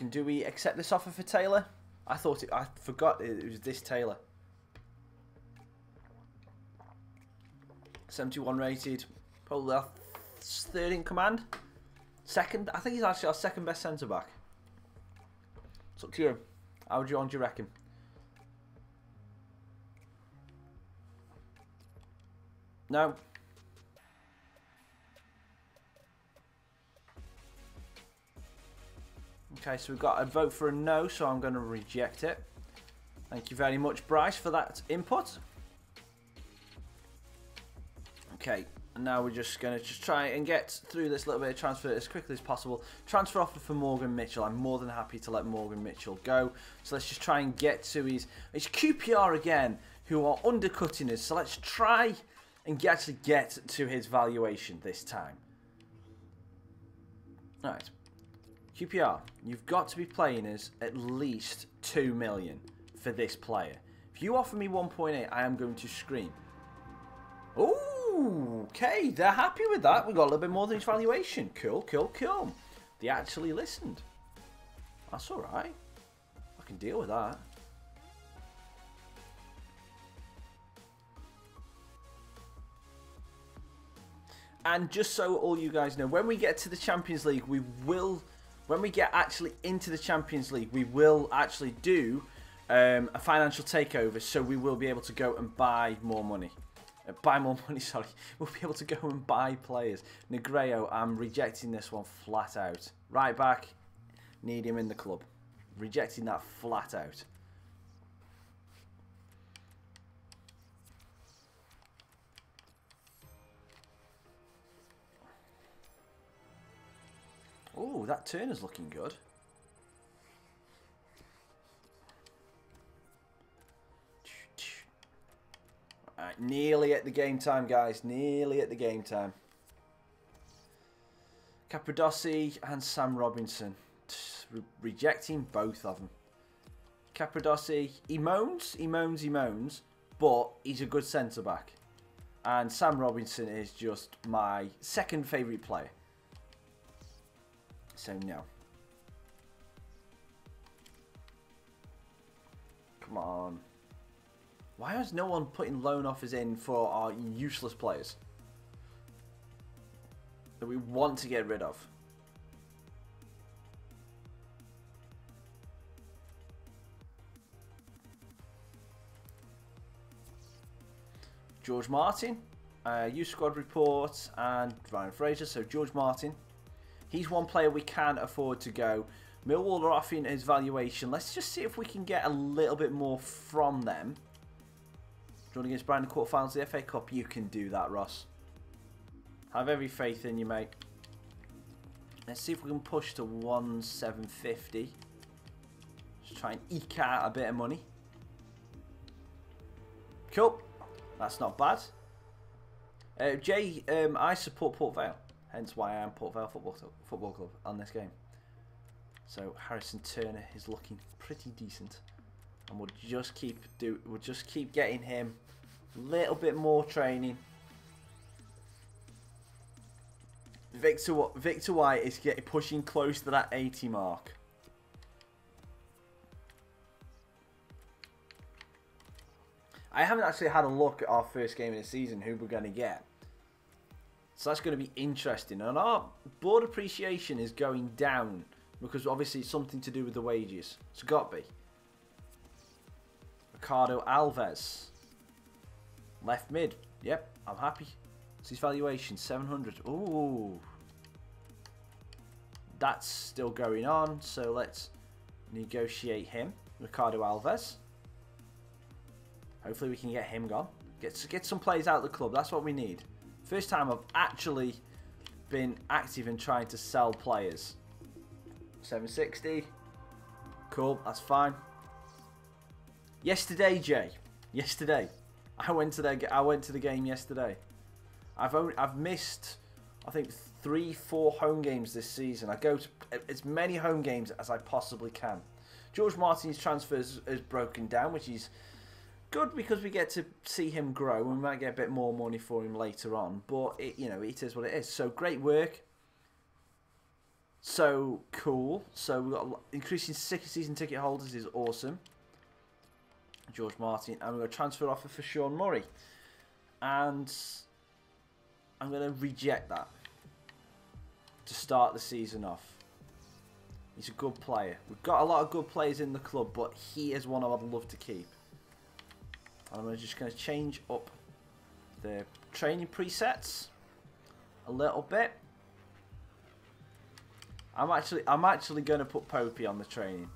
Do we accept this offer for Taylor? I forgot it was this Taylor. 71 rated, probably our third in command. Second, I think he's actually our second best centre back. It's up to you. How do you reckon? No. Okay, so we've got a vote for a no, so I'm going to reject it. Thank you very much, Bryce, for that input. Okay, and now we're just going to try and get through this little bit of transfer as quickly as possible. Transfer offer for Morgan Mitchell. I'm more than happy to let Morgan Mitchell go. So let's just try and get to his QPR again, who are undercutting us. So let's try and actually get to his valuation this time. All right. QPR, you've got to be playing us at least 2 million for this player. If you offer me 1.8, I am going to scream. Ooh, okay, they're happy with that. We got a little bit more than his valuation. Cool, cool, cool. They actually listened. That's all right. I can deal with that. And just so all you guys know, when we get to the Champions League, we will... When we get actually into the Champions League, we will actually do a financial takeover, so we will be able to go and buy more money. Sorry. We'll be able to go and buy players. Negredo, I'm rejecting this one flat out. Right back, need him in the club. Rejecting that flat out. Oh, that Turner's looking good. Alright, nearly at the game time, guys. Nearly at the game time. Capradossi and Sam Robinson. Rejecting both of them. Capradossi, he moans, but he's a good centre-back. And Sam Robinson is just my second favourite player. So no. Come on. Why is no one putting loan offers in for our useless players that we want to get rid of? George Martin, youth squad report, and Ryan Fraser. So George Martin. He's one player we can afford to go. Millwall are offering his valuation. Let's just see if we can get a little bit more from them. Drawn against Brighton in the quarterfinals of the FA Cup. You can do that, Ross. Have every faith in you, mate. Let's see if we can push to 1,750. Just try and eke out a bit of money. Cool. That's not bad. Jay, I support Port Vale. Hence why I am Port Vale Football Club on this game. So Harrison Turner is looking pretty decent. And we'll just keep getting him a little bit more training. Victor White is pushing close to that 80 mark. I haven't actually had a look at our first game of the season, who we're going to get. So that's going to be interesting. And our board appreciation is going down because obviously it's something to do with the wages. It's got to be. Ricardo Alves. Left mid. Yep, I'm happy. What's his valuation? 700. Ooh. That's still going on. So let's negotiate him. Ricardo Alves. Hopefully we can get him gone. Get some players out of the club. That's what we need. First time I've actually been active in trying to sell players. 760. Cool, that's fine. Yesterday, Jay. Yesterday. I went to the game yesterday. I've missed, I think, 3-4 home games this season. I go to as many home games as I possibly can. George Martin's transfer is broken down, which is good because we get to see him grow. We might get a bit more money for him later on, but it is what it is. So great work. So cool. So we've got increasing season ticket holders is awesome. George Martin, and we've got a transfer offer for Sean Murray, and I'm going to reject that to start the season off. He's a good player. We've got a lot of good players in the club, but he is one I would love to keep. I'm just going to change up the training presets a little bit. I'm actually going to put Popey on the training.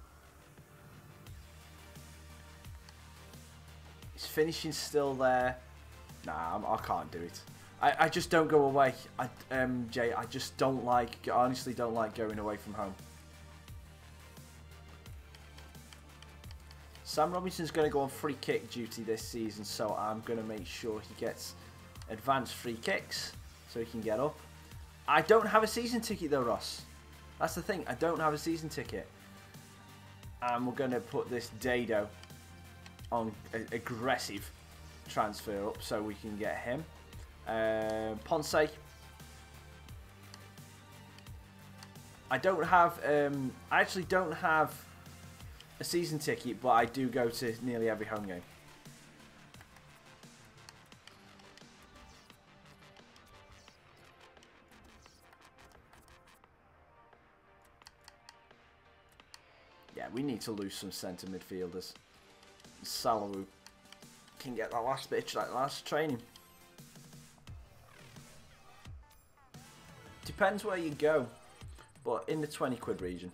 His finishing still there. Nah, I can't do it. I just don't go away. Jay, I just don't like. I honestly don't like going away from home. Sam Robinson's going to go on free kick duty this season, so I'm going to make sure he gets advanced free kicks so he can get up. I don't have a season ticket though, Ross. That's the thing. I don't have a season ticket. And we're going to put this Dado on aggressive transfer up so we can get him. Ponce. I don't have. I actually don't have a season ticket, but I do go to nearly every home game. Yeah, we need to lose some centre midfielders. Salawu can get that last bit, that last training. Depends where you go, but in the 20 quid region.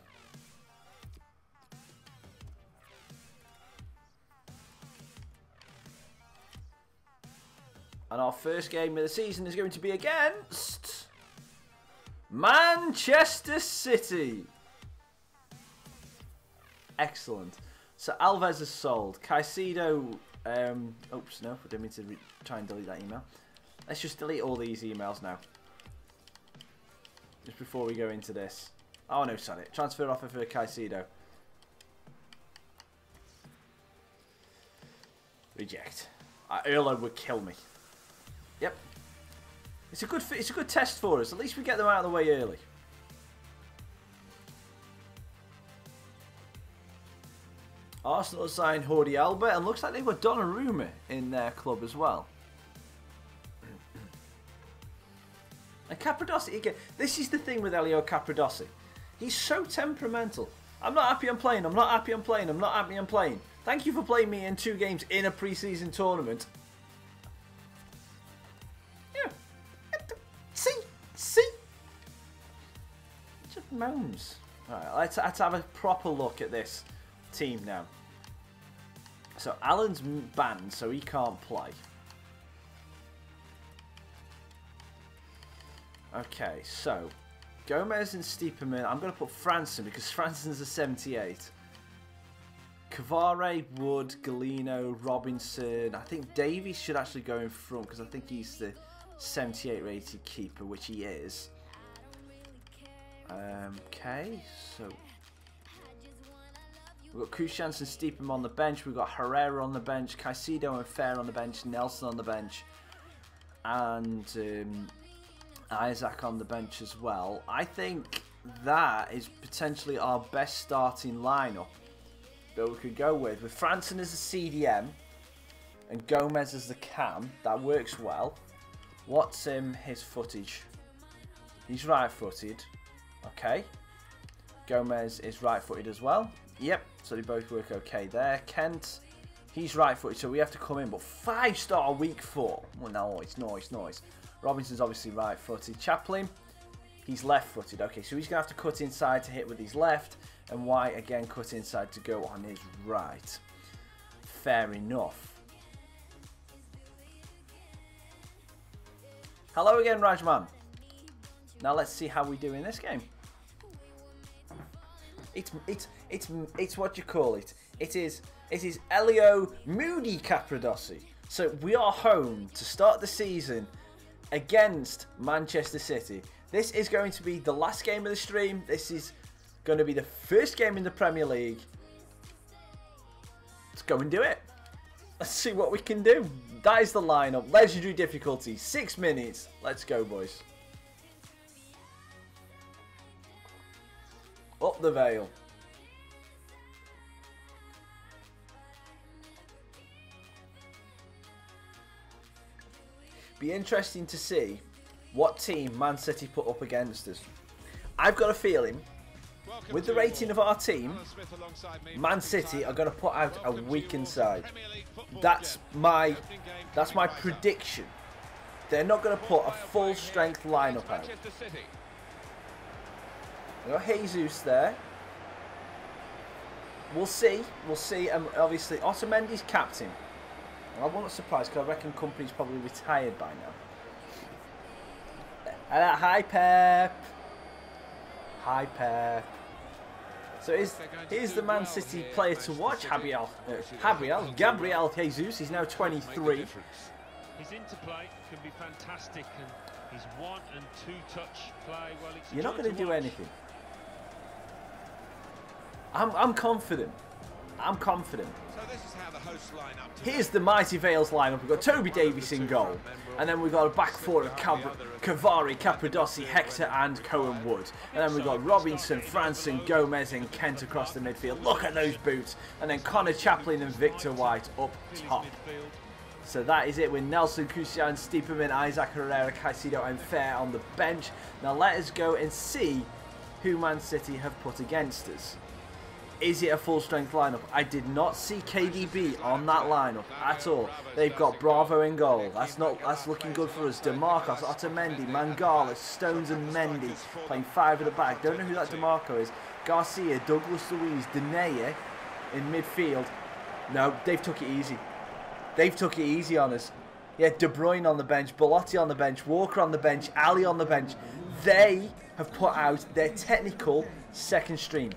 And our first game of the season is going to be against Manchester City. Excellent. So Alves is sold. Caicedo. Oops, no, I didn't mean to try and delete that email. Let's just delete all these emails now. Just before we go into this. Oh no, sorry. Transfer offer for Caicedo. Reject. Erlo would kill me. Yep. It's a good test for us. At least we get them out of the way early. Arsenal signed Jordi Alba, and looks like they've got Donnarumma in their club as well. And Capradossi again. This is the thing with Elio Capradossi. He's so temperamental. I'm not happy I'm playing. I'm not happy I'm playing. I'm not happy I'm playing. Thank you for playing me in 2 games in a pre-season tournament. Yeah. See? Just moans. Alright, let's have a proper look at this team now. So Alan's banned, so he can't play. Okay, so Gomez and Stiepermann. I'm going to put Franson because Franson's a 78. Cavare, Wood, Galeno, Robinson. I think Davies should actually go in front because I think he's the 78 rated keeper, which he is. Okay, so we've got Kushans and Stiepermann on the bench. We've got Herrera on the bench, Caicedo and Fair on the bench, Nelson on the bench, and Isaac on the bench as well. I think that is potentially our best starting lineup that we could go with Franson as a CDM and Gomez as the cam. That works well. What's his footage? He's right-footed. Okay. Gomez is right-footed as well. Yep, so they both work okay there. Kent, he's right-footed, so we have to come in. But 5-star week 4. Well, nice. Robinson's obviously right-footed. Chaplin, he's left-footed. Okay, so he's going to have to cut inside to hit with his left. And White, again, cut inside to go on his right. Fair enough. Hello again, Rajman. Now let's see how we do in this game. It's what you call it. It is Elio Moody Capradossi. So we are home to start the season against Manchester City. This is going to be the last game of the stream. This is going to be the first game in the Premier League. Let's go and do it. Let's see what we can do. That is the lineup. Legendary difficulty. 6 minutes. Let's go, boys. Up the Vale. Be interesting to see what team Man City put up against us. I've got a feeling, with the rating of our team, Man City are going to put out a weakened side. That's my prediction. They're not going to put a full strength lineup out. We got Jesus there. We'll see. Obviously, Otamendi's captain. I wasn't surprised because I reckon Company's probably retired by now. Hi, Pep. Hi, Pep. So here's the Man City player to watch, Gabriel Jesus. He's now 23. His interplay can be fantastic, and his 1- and 2-touch play. Well, it's you're not going to do anything. I'm confident. I'm confident. So this is how the hosts line up. Here's the mighty Vales lineup. We've got Toby Davies in goal. And then we've got a back four of Cavari, Capradossi, Hector and Cohen Wood. And then we've got Robinson, Franson, Gomez and Kent across the midfield. Look at those boots. And then Connor Chaplin and Victor White up top. So that is it with Nelson, Kusian, Stiepermann, Isaac Herrera, Caicedo and Fair on the bench. Now let us go and see who Man City have put against us. Is it a full strength lineup? I did not see KDB on that lineup at all. They've got Bravo in goal. That's looking good for us. DeMarcos, Otamendi, Mangala, Stones and Mendy playing 5 at the back. Don't know who that DeMarco is. Garcia, Douglas Luiz, Denaye in midfield. No, they've took it easy. They've took it easy on us. Yeah, De Bruyne on the bench, Belotti on the bench, Walker on the bench, Ali on the bench. They have put out their technical second stream.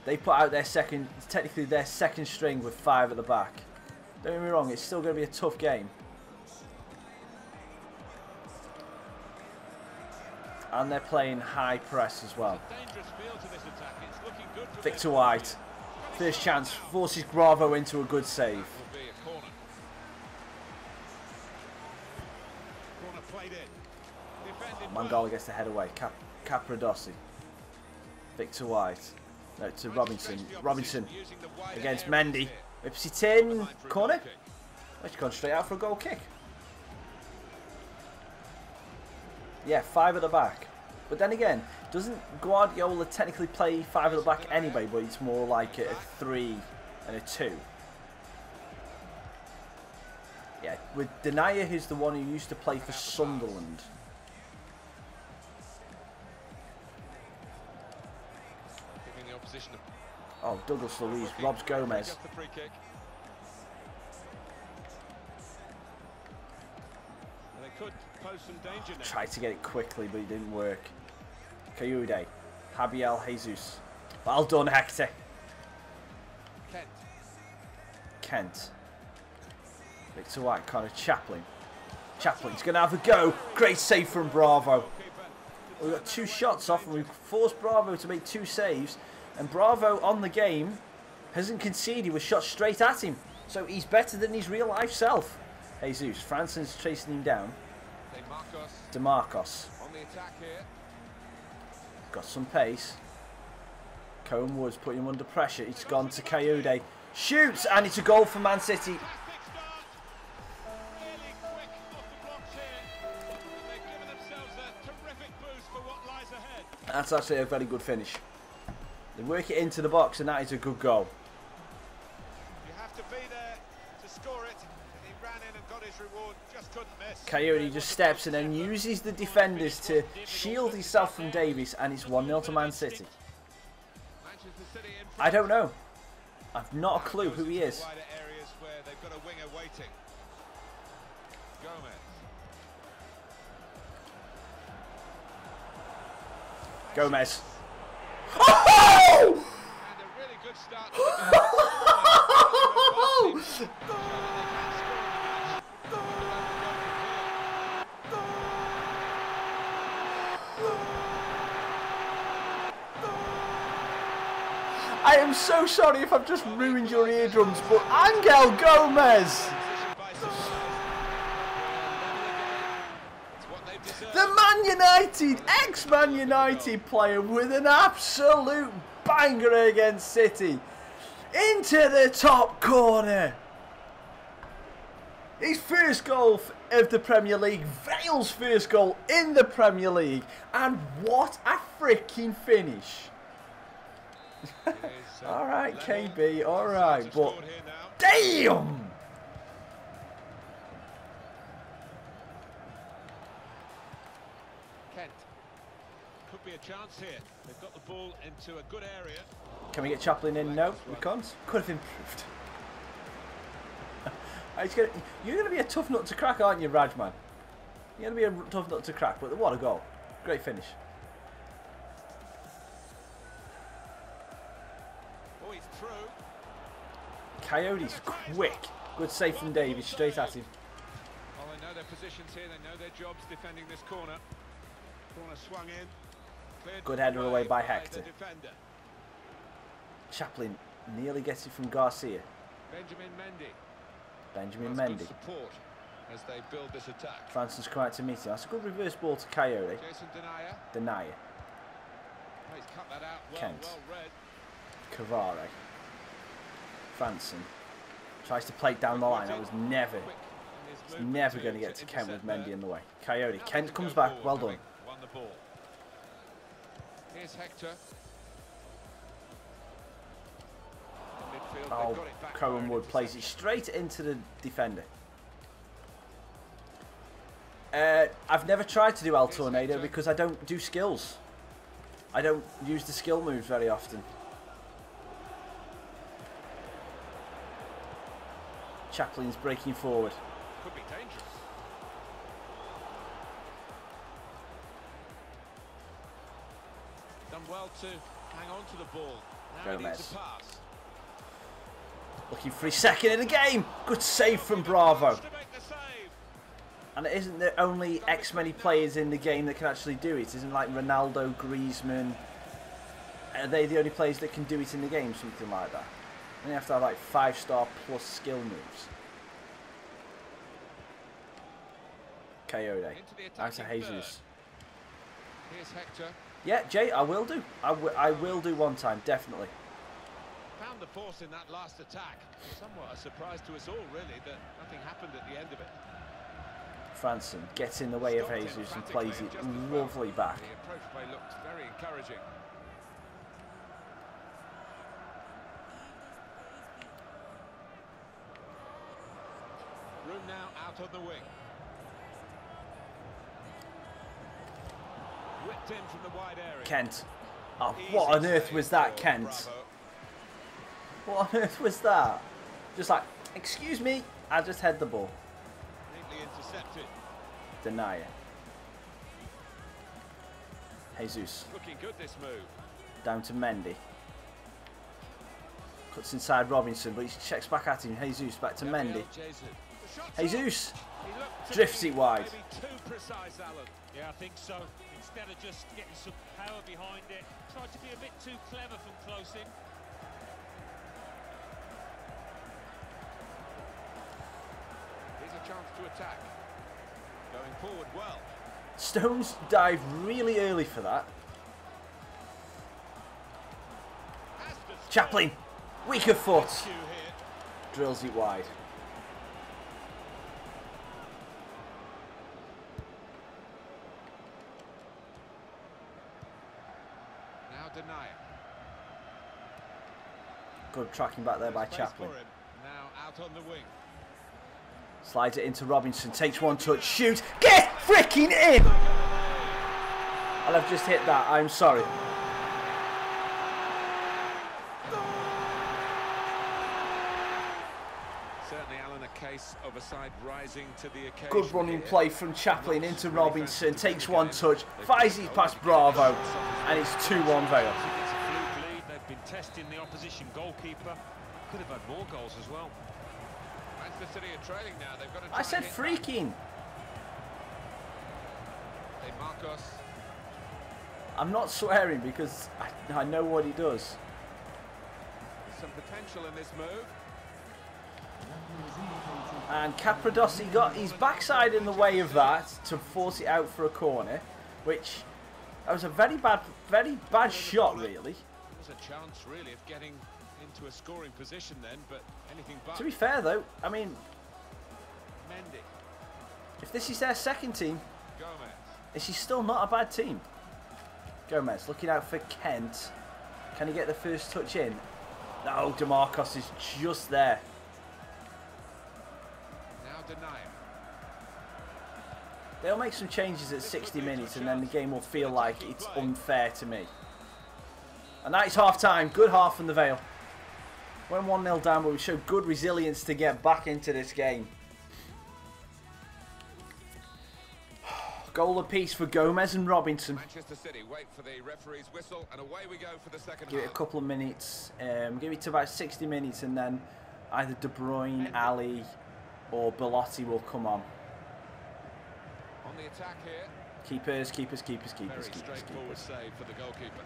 They put out their technically their second string with 5 at the back. Don't get me wrong, it's still going to be a tough game. And they're playing high press as well. Victor White, first chance, forces Bravo into a good save. Mangala gets the head away. Capradossi. Victor White. No, to Robinson. Robinson against Mendy. Whips it in. Corner. Let's go straight out for a goal kick. Yeah, 5 at the back. But then again, doesn't Guardiola technically play 5 at the back anyway, but it's more like a 3 and a 2. Yeah, with Denaye, who's the one who used to play for Sunderland. Oh, Douglas Luiz robs Gomez. The free kick. They could pose some danger now. Tried to get it quickly, but it didn't work. Kayude. Javier Jesus. Well done, Hector. Kent. Kent. Victor White, Connor Chaplin. Chaplin's going to have a go. Great save from Bravo. We've got 2 shots off and we've forced Bravo to make 2 saves. And Bravo on the game hasn't conceded with shots straight at him. So he's better than his real life self. Jesus. Franson's chasing him down. DeMarcos. On the attack here. Got some pace. Cohen Woods putting him under pressure. It's gone to Kayode. Shoots and it's a goal for Man City. That's actually a very good finish. They work it into the box and that is a good goal. You have to be there to score it. He ran in and got his reward, just couldn't miss. Coyote just steps and then uses the defenders to shield himself from Davies and it's 1-0 to Man City. I don't know. I've not a clue who he is. Gomez. Oh! And a really good start to I am so sorry if I've just ruined your eardrums, but Angel Gomez! The Man United, ex-Man United player with an absolute banger against City. Into the top corner. His first goal of the Premier League, Vale's first goal in the Premier League. And what a freaking finish. Alright, KB, alright, but damn! Kent. Could be a chance here. They've got the ball into a good area. Can we get Chaplin in? No, we can't. Could have improved. You're going to be a tough nut to crack, aren't you, Rajman? You're going to be a tough nut to crack, but what a goal. Great finish. Oh, he's through. Coyote's quick. Good save from Davies, straight at him. Well, they know their positions here. They know their jobs defending this corner. Corner swung in. Good header away by Hector. Chaplin nearly gets it from Garcia. Benjamin Mendy. Support as they build this attack. Franson's come out to meet him. That's a good reverse ball to Coyote. Jason Denayer. Denayer. Oh, he's cut that out. Kent. Well read. Cavare. Franson tries to play down the line. That was never going to get to Kent with Mendy in the way. Coyote. Kent comes back. Well done. Won the ball. Here's Hector. Oh, Cohen Wood plays it straight into the defender. I've never tried to do El Tornado because I don't do skills. I don't use the skill moves very often. Chaplin's breaking forward. Could be dangerous. Done well to hang on to the ball. Now he needs a pass. Looking for his second in the game. Good save from Bravo. And it isn't the only X many players in the game that can actually do it. It isn't like Ronaldo, Griezmann. Are they the only players that can do it in the game? Something like that. And you have to have like 5-star plus skill moves. Coyote. Out to Jesus. Here's Hector. Yeah, Jay, I will do. I will do one time, definitely. Found the force in that last attack. Somewhat a surprise to us all, really, that nothing happened at the end of it. Franson gets in the way of Jesus and plays it lovely back. The approach play looked very encouraging. Room now out on the wing. Whipped in from the wide area. Kent. Oh, what on earth was that, Kent? Bravo. What on earth was that? Just like, excuse me, I just had the ball. Neatly intercepted. Deny it. Jesus. Looking good this move. Down to Mendy. Cuts inside Robinson, but he checks back at him. Jesus back to Mendy. Jesus drifts it wide. Maybe too precise, Alan. Yeah, I think so. Instead of just getting some power behind it, tried to be a bit too clever from close in. Here's a chance to attack. Going forward well. Stones dive really early for that. Chaplin, weaker foot. Drills it wide. Now deny it. Good tracking back there by Space Chaplin. for him. Now out on the wing. Slides it into Robinson, takes one touch, shoots, get freaking in! And I've just hit that, I'm sorry. Certainly, Alan, a case of a side rising to the occasion. Good running play from Chaplin into Robinson, takes one touch, fires it past Bravo, and it's 2-1 Vale. It's a fluke lead. They've been testing the opposition goalkeeper. Could have had more goals as well. Manchester City are trailing now. They've got to I said freaking. Hey, Marcos. I'm not swearing because I know what he does. There's some potential in this move. And Capradossi got his backside in the way of that to force it out for a corner, which that was a very bad shot, really. There's a chance, really, of getting into a scoring position then, but anything but. To be fair, though, I mean, Mendy. if this is their second team, Gomez. this is still not a bad team. Gomez looking out for Kent. Can he get the first touch in? No, DeMarcos is just there. Now deny it. They'll make some changes at 60 minutes and then the game will feel like it's unfair to me. And that is half time. Good half from the Vale. Went 1-0 down, but we showed good resilience to get back into this game. Goal apiece for Gomez and Robinson. Manchester City wait for the referee's whistle, and away we go for the second Give it a half. couple of minutes. Give it to about 60 minutes, and then either De Bruyne, Ali, or Belotti will come on. On the attack here. Keepers. Very straightforward save for the goalkeeper.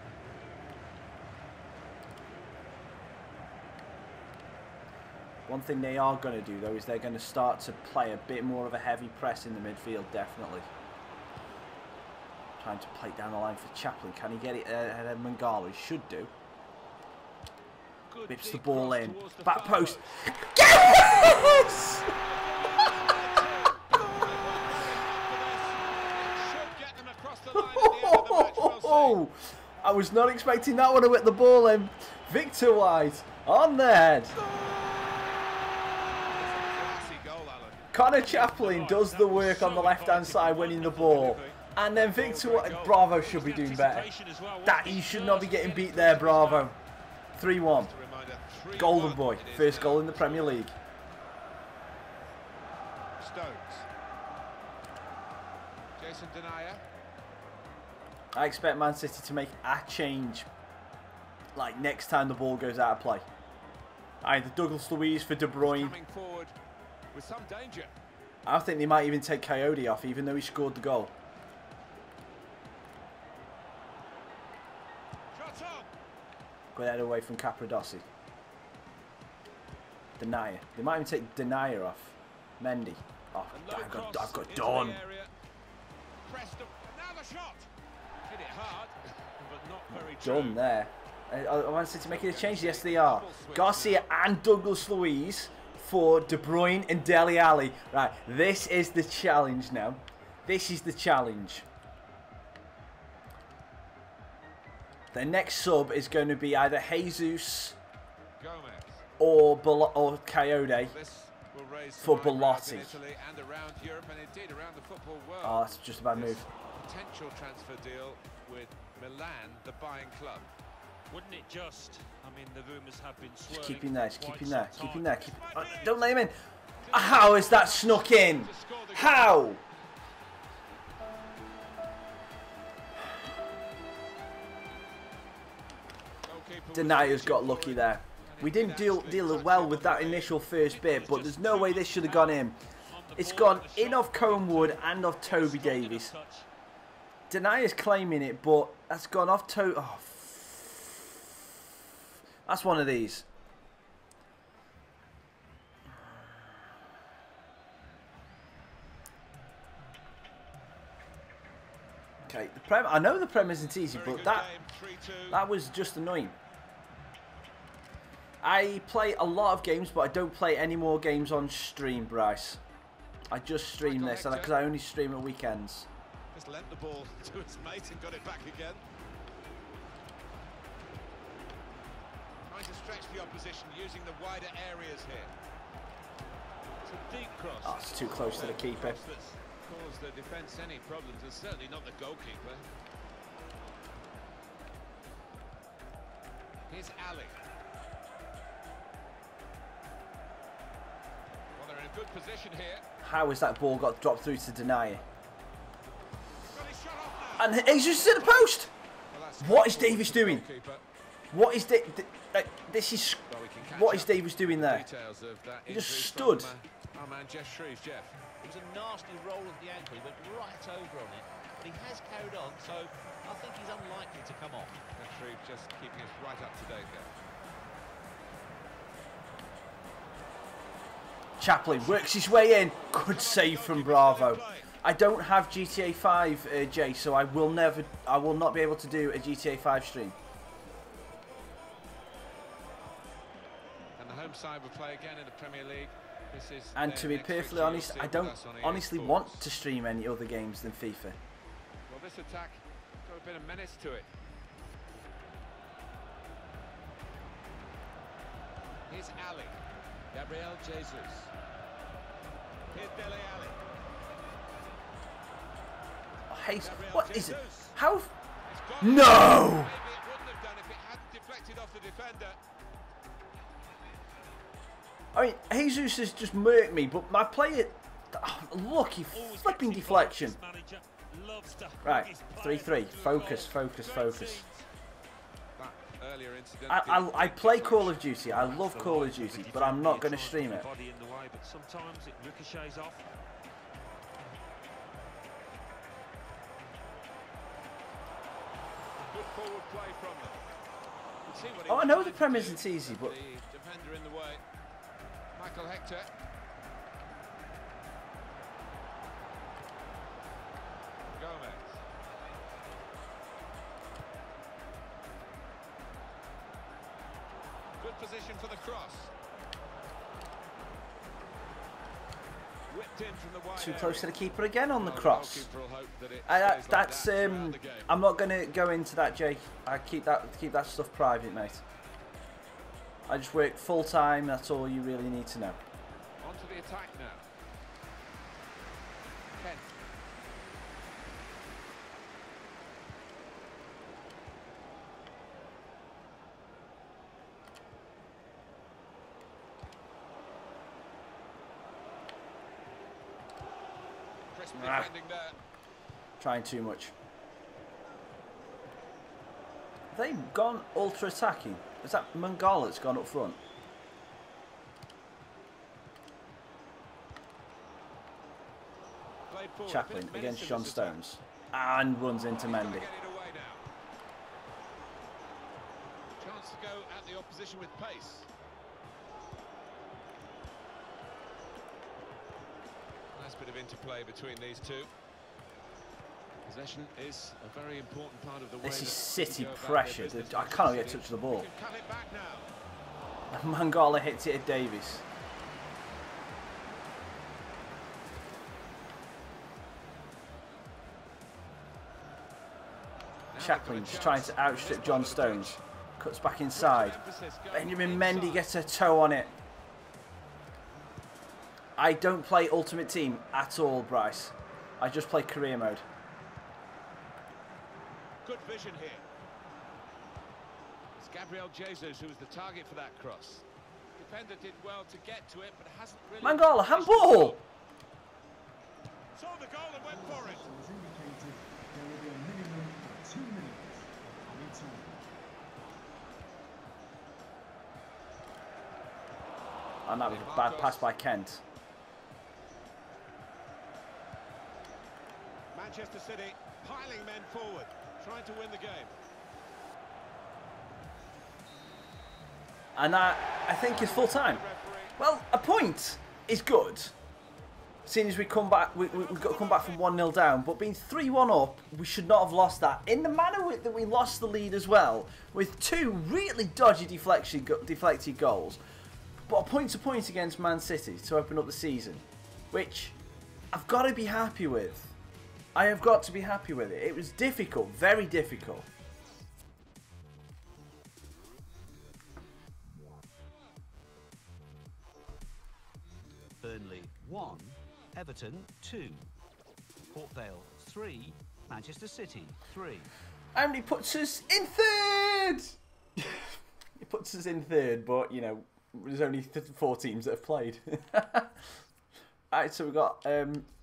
One thing they are going to do, though, is they're going to start to play a bit more of a heavy press in the midfield, definitely. Trying to play it down the line for Chaplin. Can he get it ahead of Mangala? He should do. Bips the ball in. Back post. Yes! Oh, I was not expecting that one to hit the ball in. Victor White on the head. Connor Chaplin does the work on the left-hand side, winning the ball. And then Victor White, Bravo should be doing better. That he should not be getting beat there, Bravo. 3-1. Golden boy, first goal in the Premier League. Stones. Jason Denayer. I expect Man City to make a change, like next time the ball goes out of play. Either Douglas Luiz for De Bruyne. Coming forward with some danger. I think they might even take Coyote off, even though he scored the goal. Shot on. Good head away from Capradossi. Denayer. They might even take Denayer off. Mendy. Oh, I've got done. Pressed up. Now the shot. Hit it hard, but not very Done there. Are Man City making a change? Yes, they are. Garcia and Douglas Luiz for De Bruyne and Dele Alli. Right, this is the challenge now. This is the challenge. The next sub is going to be either Jesus or Coyote for Belotti. Oh, that's just a bad move. Potential transfer deal with Milan, the buying club. Wouldn't it just? I mean, the rumours have been swirling. Just keep him there, just for keep quite him there, some keep him time. there. Don't let him in. How is that snuck in? How? Denaya's got lucky there. We didn't deal well with that initial first bit, but there's no way this should have gone in. It's gone in off Cohenwood and off Toby Davies. Denaya's claiming it, but that's gone off Oh, that's one of these. Okay, I know the Prem isn't easy, but that was just annoying. I play a lot of games, but I don't play any more games on stream, Bryce. I just stream this, and because I only stream at weekends. Just lent the ball to his mate and got it back again. Trying to stretch the opposition using the wider areas here. It's a deep cross. Oh, it's too close to the keeper. Caused the defence any problems, and certainly not the goalkeeper. Here's Ali. Well, they're in a good position here. How has that ball got dropped through to Denaya? And he's just at the post. Well, What is Davies doing? What is this is what is Davies doing there? He just stood. Our man Jeff Shreves, Jeff. It was a nasty roll of the ankle. He went right over on it, but he has carried on, so I think he's unlikely to come off. Jeff Shreves just keeping us right up to date there. Chaplin works his way in. Good save from Bravo. I don't have GTA 5, Jay, so I will not be able to do a GTA 5 stream. And the home side will play again in the Premier League. This is And to be perfectly honest, I don't honestly want to stream any other games than FIFA. Well, this attack got a bit of menace to it. Here's Ali. Gabriel Jesus. Here's Dele Alli. Hey, what is it? How? No! Maybe it wouldn't have done if it hadn't deflected off the defender. I mean, Jesus has just murked me, but my player... Oh, lucky flipping deflection. Right, 3-3. Focus, focus, focus. I play Call of Duty. I love Call of Duty, but I'm not going to stream it. Sometimes it ricochets off. Good forward play from them. Oh, I know the Prem isn't easy, but... The defender in the way. Michael Hector. Gomez. Good position for the cross. Whipped in from the wide Too area. close to the keeper again on the cross. Goalkeeper will hope that it stays like That's that throughout the game. I'm not going to go into that, Jake. I keep that stuff private, mate. I just work full time. That's all you really need to know. On to the attack now. Kent. Crisp defending there. Trying too much. Have they gone ultra attacking? Is that Mangala that's gone up front? Played forward. Chaplin Bit against menacing John this attack. Stones. And runs into He's gotta Mendy. get it away now. Chance to go at the opposition with pace. Nice bit of interplay between these two. Possession is a very important part of the way. This is that City we go about pressure. their business. I cannot get touch of the ball. We can cut it back now. Mangala hits it at Davies. Chaplin just trying to outstrip John Stones. Cuts back inside. Benjamin Mendy gets a toe on it. I don't play Ultimate Team at all, Bryce. I just play career mode. Good vision here. It's Gabriel Jesus, who was the target for that cross. Defender did well to get to it, but hasn't really... Mangala, handball! Saw the goal and went for it. And that was a bad pass by Kent. Manchester City piling men forward, trying to win the game. And I think it's full time. Well, a point is good. Seeing as we come back, we've got to come back from 1-0 down, but being 3-1 up, we should not have lost that. In the manner that we lost the lead as well, with 2 really dodgy deflected goals, but a point-to-point against Man City to open up the season, which I've got to be happy with. I have got to be happy with it. It was difficult, very difficult. Burnley 1, Everton 2, Port Vale 3, Manchester City 3. And he puts us in third! He puts us in third, but, you know, there's only 4 teams that have played. Alright, so we've got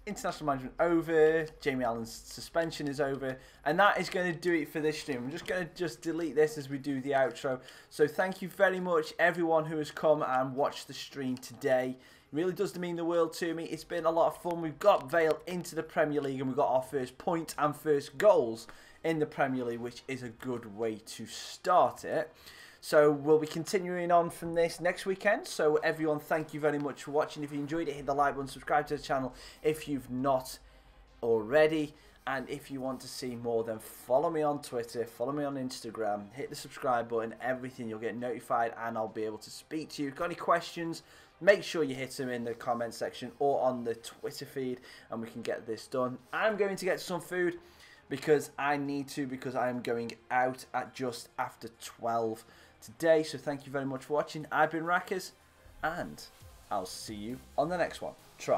international management over, Jamie Allen's suspension is over, and that is going to do it for this stream. I'm just going to delete this as we do the outro. So thank you very much, everyone who has come and watched the stream today. It really does mean the world to me. It's been a lot of fun. We've got Vale into the Premier League and we've got our first point and first goals in the Premier League, which is a good way to start it. So we'll be continuing on from this next weekend. So everyone, thank you very much for watching. If you enjoyed it, hit the like button, subscribe to the channel if you've not already. And if you want to see more, then follow me on Twitter, follow me on Instagram, hit the subscribe button, everything. You'll get notified and I'll be able to speak to you. If you've got any questions, make sure you hit them in the comment section or on the Twitter feed and we can get this done. I'm going to get some food because I need to, because I am going out at just after 12 today. So thank you very much for watching. I've been Raccas and I'll see you on the next one. Try.